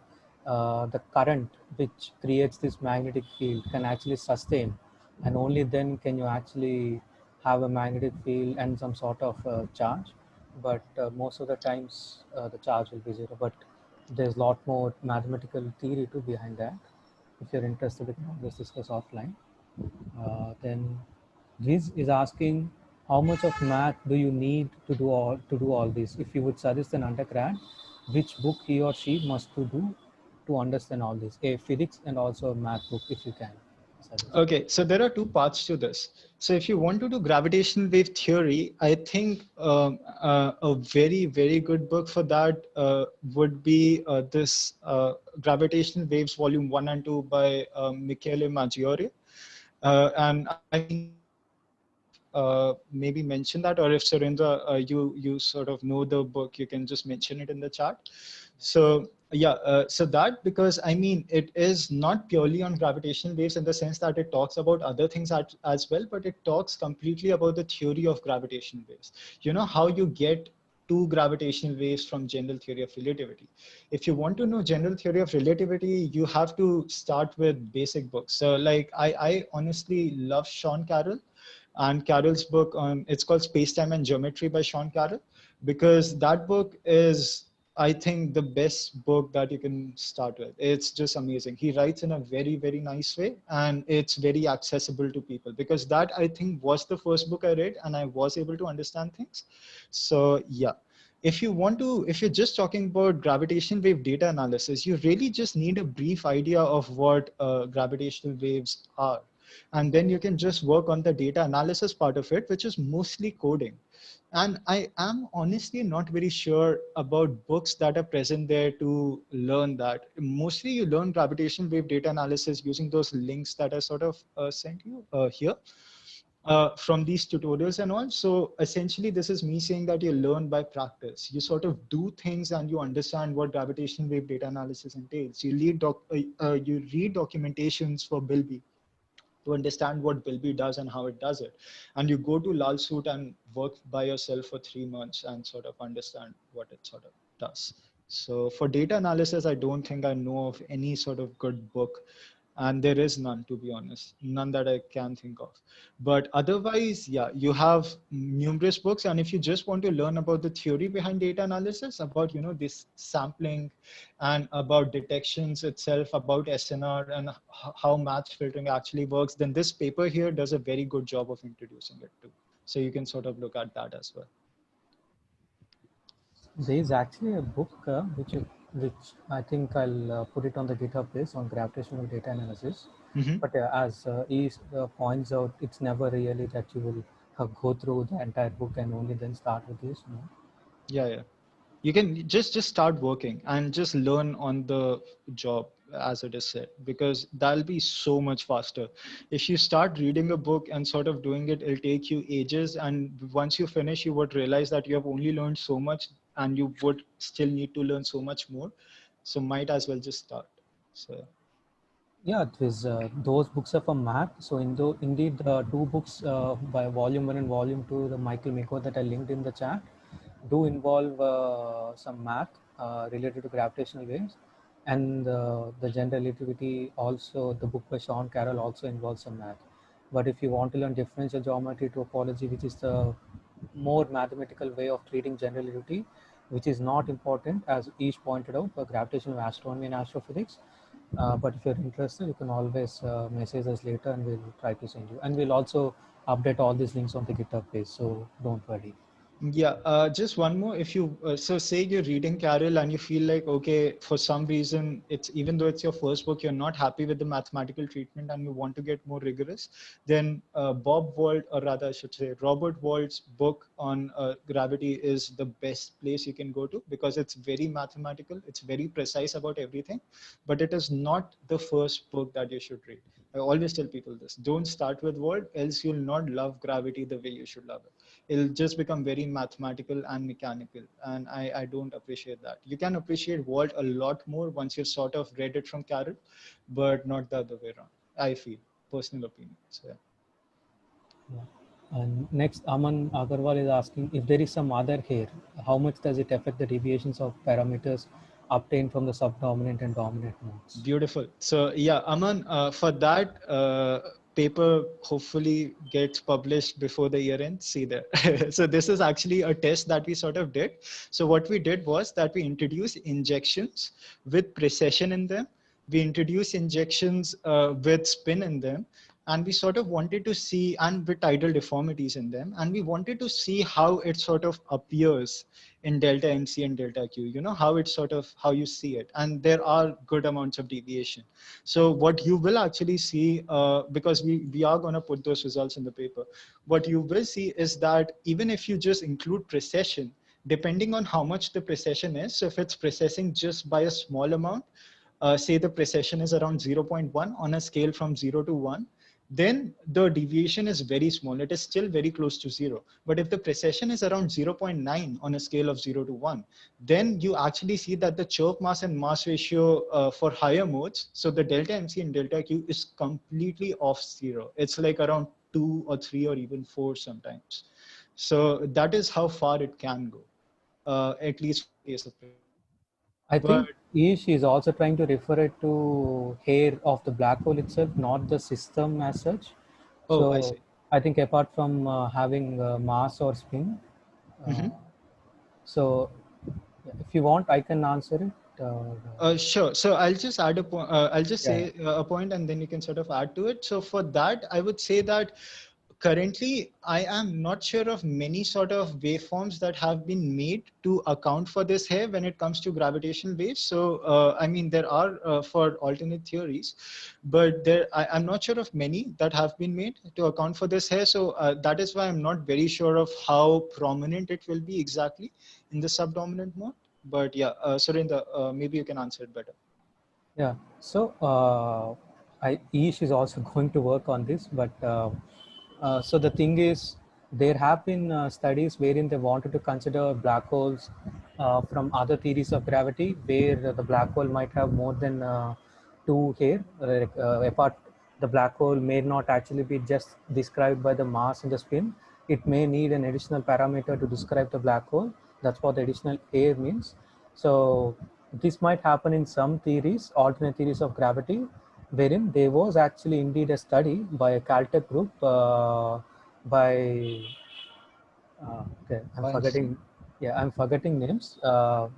the current which creates this magnetic field can actually sustain, and only then can you actually have a magnetic field and some sort of charge. But most of the times the charge will be zero. But there's a lot more mathematical theory too behind that. If you're interested, we can always discuss offline. Then Giz is asking, how much of math do you need to do all this? If you would suggest an undergrad, which book he or she must to do to understand all this? A physics and also a math book, if you can suggest. Okay, so there are two parts to this. So if you want to do gravitational wave theory, I think a very, very good book for that would be this Gravitational Waves Volume 1 and 2 by Michele Maggiore. And I think maybe mention that, or if Surendra, you sort of know the book, you can just mention it in the chat. So yeah, so that, because I mean, it is not purely on gravitational waves in the sense that it talks about other things as well, but it talks completely about the theory of gravitational waves. You know, how you get two gravitational waves from general theory of relativity. If you want to know general theory of relativity, you have to start with basic books. So like I honestly love Sean Carroll, and Carroll's book on, it's called Space, Time and Geometry by Sean Carroll, because that book is, I think, the best book that you can start with. It's just amazing. He writes in a very, very nice way, and it's very accessible to people, because that, I think, was the first book I read and I was able to understand things. So yeah, if you want to, if you're just talking about gravitational wave data analysis, you really just need a brief idea of what gravitational waves are. And then you can just work on the data analysis part of it, which is mostly coding. And I am honestly not very sure about books that are present there to learn that. Mostly you learn gravitational wave data analysis using those links that I sort of sent you here from these tutorials and all. So essentially this is me saying that you learn by practice. You sort of do things and you understand what gravitational wave data analysis entails. You read documentations for Bilby to understand what Bilby does and how it does it. And you go to Lal Suit and work by yourself for 3 months and sort of understand what it sort of does. So for data analysis, I don't think I know of any sort of good book, and there is none, to be honest, none that I can think of. But otherwise, yeah, you have numerous books, and if you just want to learn about the theory behind data analysis, about, you know, this sampling and about detections itself, about SNR and how match filtering actually works, then this paper here does a very good job of introducing it too. So you can sort of look at that as well. There is actually a book which I think I'll put it on the GitHub page on gravitational data analysis. Mm-hmm. But as he points out, it's never really that you will go through the entire book and only then start with this. No? Yeah, yeah. You can just start working and just learn on the job, as it is said, because that'll be so much faster. If you start reading a book and sort of doing it, it'll take you ages, and once you finish, you would realize that you have only learned so much and you would still need to learn so much more. So might as well just start. So Yeah, it was, those books are for math. So indeed, the two books by volume 1 and volume 2, the Michael Miko that I linked in the chat, do involve some math related to gravitational waves. And the general relativity also, the book by Sean Carroll also involves some math. But if you want to learn differential geometry, topology, which is the more mathematical way of treating general relativity, which is not important, as each pointed out, for gravitational astronomy and astrophysics. But if you're interested, you can always message us later and we'll try to send you. And we'll also update all these links on the GitHub page. So don't worry. Yeah, just one more. If you so say you're reading Carroll and you feel like, okay, for some reason, it's even though it's your first book, you're not happy with the mathematical treatment and you want to get more rigorous, then Bob Wald, or rather I should say Robert Wald's book on gravity is the best place you can go to, because it's very mathematical, it's very precise about everything, but it is not the first book that you should read. I always tell people this: don't start with Wald, else you'll not love gravity the way you should love it. It'll just become very mathematical and mechanical, and I don't appreciate that. You can appreciate Walt a lot more once you've sort of read it from Carroll, but not the other way around, I feel. Personal opinion. So Yeah. And next, Aman Agarwal is asking, if there is some other hair, how much does it affect the deviations of parameters obtained from the subdominant and dominant nodes? beautiful. So yeah, Aman, for that paper hopefully gets published before the year ends. See there. So this is actually a test that we sort of did. So what we did was that we introduced injections with precession in them. We introduced injections with spin in them, and we sort of wanted to see, and with tidal deformities in them, and we wanted to see how it sort of appears in delta MC and delta Q, you know, how it's sort of how you see it. And there are good amounts of deviation. So what you will actually see, because we are going to put those results in the paper, what you will see is that even if you just include precession, depending on how much the precession is, so if it's precessing just by a small amount, say the precession is around 0.1 on a scale from 0 to 1, then the deviation is very small. It is still very close to 0. But if the precession is around 0.9 on a scale of 0 to 1, then you actually see that the chirp mass and mass ratio for higher modes, so the delta MC and delta Q, is completely off 0. It's like around 2 or 3 or even 4 sometimes. So that is how far it can go, at least for the case of precession. I But think Ish is also trying to refer it to hair of the black hole itself, not the system as such. oh, I So see. I think apart from having mass or spin, uh, Mm-hmm. so if you want, I can answer it. Sure. So I'll just add a point. I'll just Yeah. say a point, and then you can sort of add to it. So for that, I would say that currently I am not sure of many sort of waveforms that have been made to account for this here when it comes to gravitational waves. So I mean, there are for alternate theories, but I'm not sure of many that have been made to account for this here. So that is why I'm not very sure of how prominent it will be exactly in the subdominant mode. But yeah, Surinder, maybe you can answer it better. Yeah. So Ish is also going to work on this, but so the thing is, there have been studies wherein they wanted to consider black holes from other theories of gravity, where the black hole might have more than two here. Apart, the black hole may not actually be just described by the mass and the spin. It may need an additional parameter to describe the black hole. That's what the additional air means. So this might happen in some theories, alternate theories of gravity, wherein there was actually indeed a study by a Caltech group by okay, Einstein. I'm forgetting names. I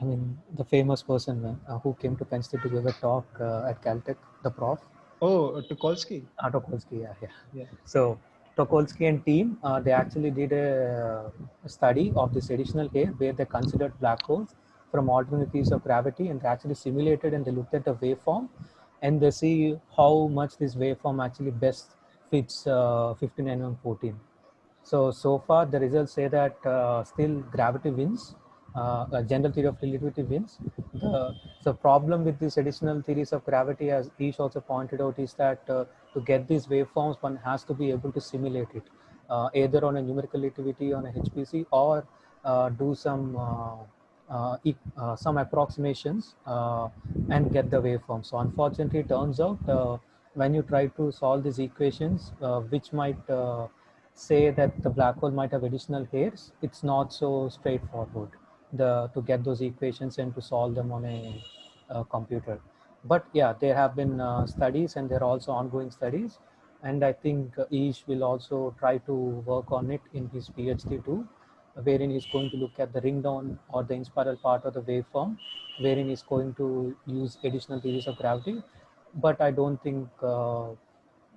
mean, the famous person who came to Penn State to give a talk at Caltech, the prof. Oh, Tukolsky. Tokolsky, yeah. Yeah. So Tokolsky and team, they actually did a study of this additional hair where they considered black holes from alternate theories of gravity, and they actually simulated and they looked at the waveform, and they see how much this waveform actually best fits 59 and 14. So far, the results say that still gravity wins. General theory of relativity wins. The problem with these additional theories of gravity, as Ish also pointed out, is that to get these waveforms, one has to be able to simulate it, either on a numerical relativity on a HPC, or do some approximations and get the waveform. So unfortunately, it turns out when you try to solve these equations, which might say that the black hole might have additional hairs, it's not so straightforward to get those equations and to solve them on a computer. But yeah, there have been studies, and there are also ongoing studies, and I think Ish will also try to work on it in his PhD too, wherein he's going to look at the ring down or the inspiral part of the waveform, wherein he's going to use additional theories of gravity. But I don't think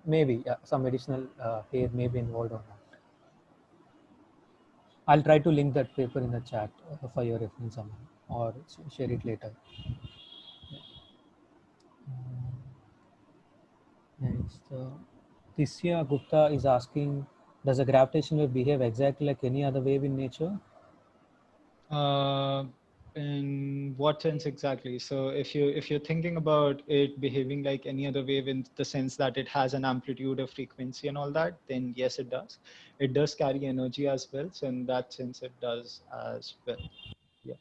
Maybe some additional hair may be involved or not. I'll try to link that paper in the chat for your reference, Aman, or share it later. Next, Tisya Gupta is asking, does a gravitational wave behave exactly like any other wave in nature? In what sense exactly? So if you're thinking about it behaving like any other wave in the sense that it has an amplitude, a frequency, and all that, then yes, it does. It does carry energy as well. So in that sense, it does as well. Yeah.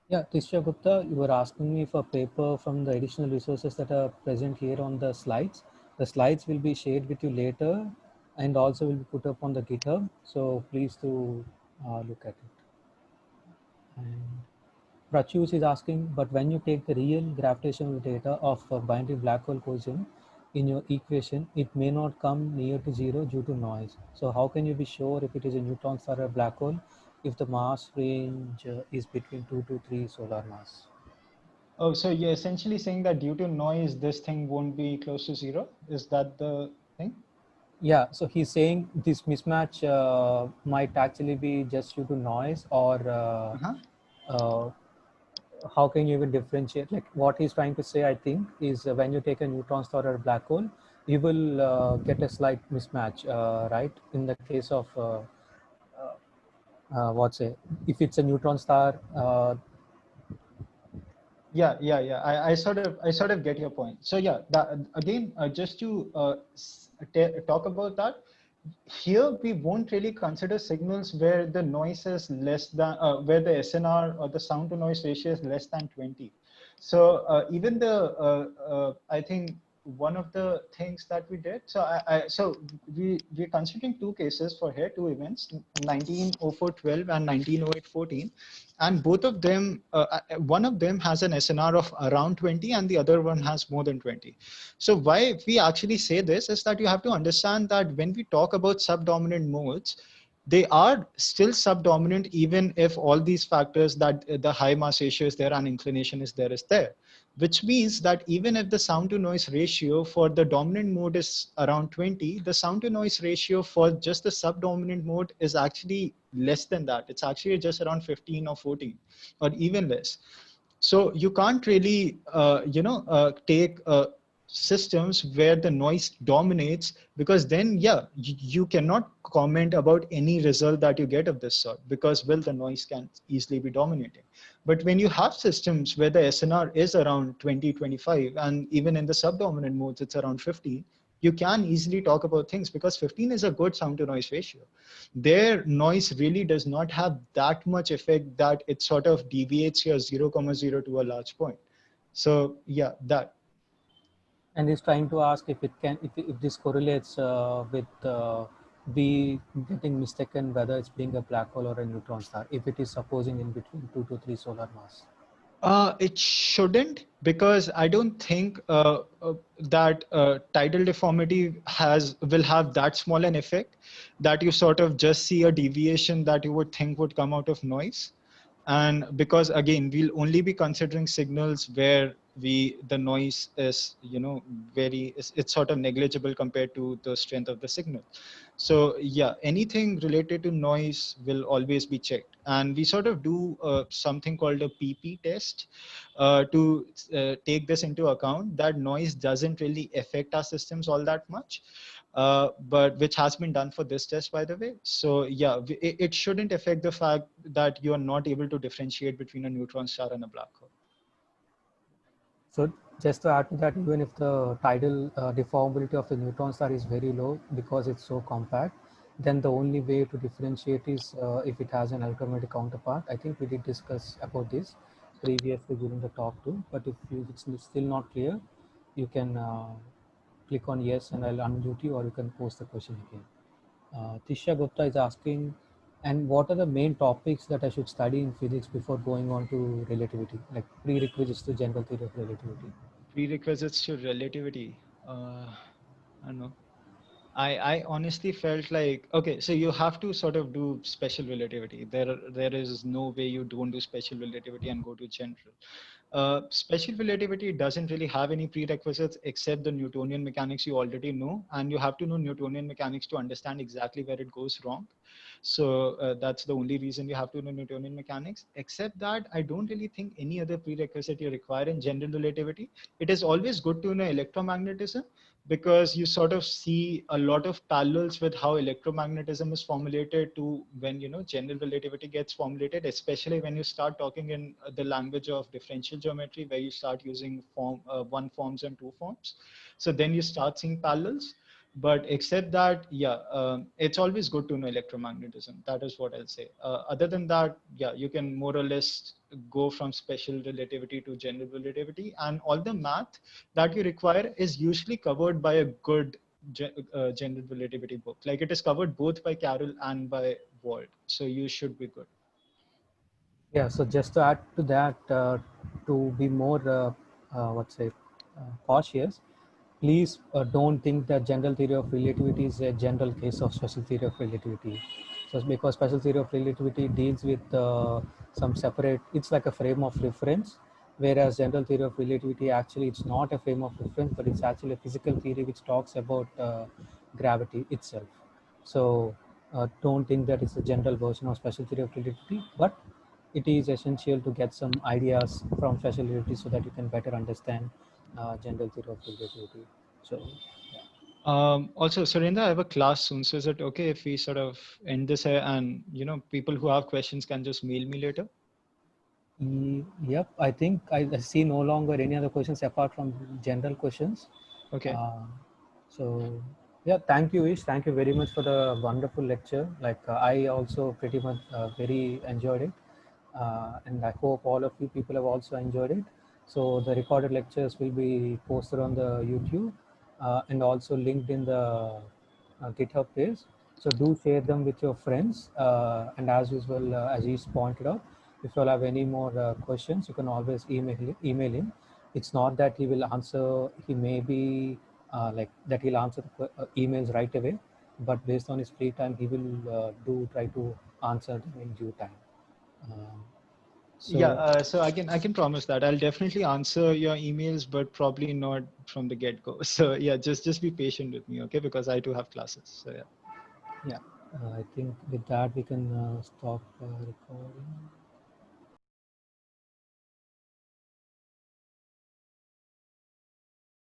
Yeah, Tisha Gupta, you were asking me for paper from the additional resources that are present here on the slides. The slides will be shared with you later and also will be put up on the GitHub. So please do look at it. And Prachus is asking, but when you take the real gravitational data of a binary black hole cohesion in your equation, it may not come near to zero due to noise. So how can you be sure if it is a neutron star or a black hole if the mass range is between 2 to 3 solar mass? Oh, so you're essentially saying that due to noise, this thing won't be close to zero? Is that the thing? Yeah, so he's saying this mismatch might actually be just due to noise, or Uh-huh. uh, how can you even differentiate? Like what he's trying to say, I think, is when you take a neutron star or a black hole, you will get a slight mismatch, right? In the case of what's it? If it's a neutron star, Yeah. I sort of get your point. So yeah, that, again, just to talk about that, here we won't really consider signals where the noise is less than, where the SNR or the sound to noise ratio is less than 20. So even I think one of the things that we did, so we're considering two cases for here, two events, 1904-12 and 1908-14, and both of them, one of them has an SNR of around 20 and the other one has more than 20. So why we actually say this is that you have to understand that when we talk about subdominant modes, they are still subdominant even if all these factors, that the high mass ratio is there and inclination is there, which means that even if the sound to noise ratio for the dominant mode is around 20, the sound to noise ratio for just the subdominant mode is actually less than that. It's actually just around 15 or 14 or even less. So you can't really, take systems where the noise dominates, because then, yeah, you cannot comment about any result that you get of this sort, because, well, the noise can easily be dominating. But when you have systems where the SNR is around 20, 25, and even in the subdominant modes, it's around 15, you can easily talk about things, because 15 is a good sound to noise ratio. Their noise really does not have that much effect that it sort of deviates your 0,0 to a large point. So yeah, that. and he's trying to ask if it can, if this correlates with we getting mistaken whether it's being a black hole or a neutron star, if it is supposing in between 2 to 3 solar mass. It shouldn't, because I don't think that tidal deformity will have that small an effect that you sort of just see a deviation that you would think would come out of noise. And because, again, we'll only be considering signals where the noise is, it's sort of negligible compared to the strength of the signal. So yeah, anything related to noise will always be checked, and we sort of do something called a PP test to take this into account, that noise doesn't really affect our systems all that much, but which has been done for this test, by the way. So yeah, it shouldn't affect the fact that you are not able to differentiate between a neutron star and a black hole. So just to add to that, even if the tidal deformability of the neutron star is very low because it's so compact, then the only way to differentiate is if it has an electromagnetic counterpart. I think we did discuss about this previously during the talk too, but if it's still not clear, you can click on yes and I'll unmute you, or you can post the question again. Tisha Gupta is asking, and what are the main topics that I should study in physics before going on to relativity, like prerequisites to general theory of relativity? Prerequisites to relativity. I don't know. I honestly felt like, okay, so you have to sort of do special relativity. There is no way you don't do special relativity and go to general. Special relativity doesn't really have any prerequisites except the Newtonian mechanics you already know, and you have to know Newtonian mechanics to understand exactly where it goes wrong. So that's the only reason you have to know Newtonian mechanics. Except that, I don't really think any other prerequisite you require in general relativity. It is always good to know electromagnetism, because you sort of see a lot of parallels with how electromagnetism is formulated to when general relativity gets formulated, especially when you start talking in the language of differential geometry, where you start using one forms and two forms. So then you start seeing parallels. But except that, yeah, it's always good to know electromagnetism. That is what I'll say. Other than that, yeah, you can more or less go from special relativity to general relativity, and all the math that you require is usually covered by a good general relativity book. Like, it is covered both by Carroll and by Wald, so you should be good. Yeah, so just to add to that, to be more, what's say, cautious, please don't think that general theory of relativity is a general case of special theory of relativity. So it's because special theory of relativity deals with some separate, it's like a frame of reference, whereas general theory of relativity, actually it's not a frame of reference, but it's actually a physical theory which talks about gravity itself. So don't think that it's a general version of special theory of relativity, but it is essential to get some ideas from special relativity so that you can better understand general theory of relativity. So, yeah. Also, Surendra, I have a class soon, so is it okay if we sort of end this here, and people who have questions can just mail me later? Yep, I think I see no longer any other questions apart from general questions. Okay. Uh, so, yeah, thank you, Ish. Thank you very much for the wonderful lecture. Like, I also pretty much very enjoyed it. And I hope all of you people have also enjoyed it. So the recorded lectures will be posted on the YouTube and also linked in the GitHub page. So do share them with your friends. And as usual, as Ish pointed out, if you all have any more questions, you can always email him. It's not that he will answer. He may be like that. He'll answer the emails right away, but based on his free time, he will do try to answer them in due time. Um, Yeah, so so I can promise that I'll definitely answer your emails, but probably not from the get-go. So yeah, just be patient with me, okay? Because I do have classes. So yeah. yeah, I think with that we can stop recording.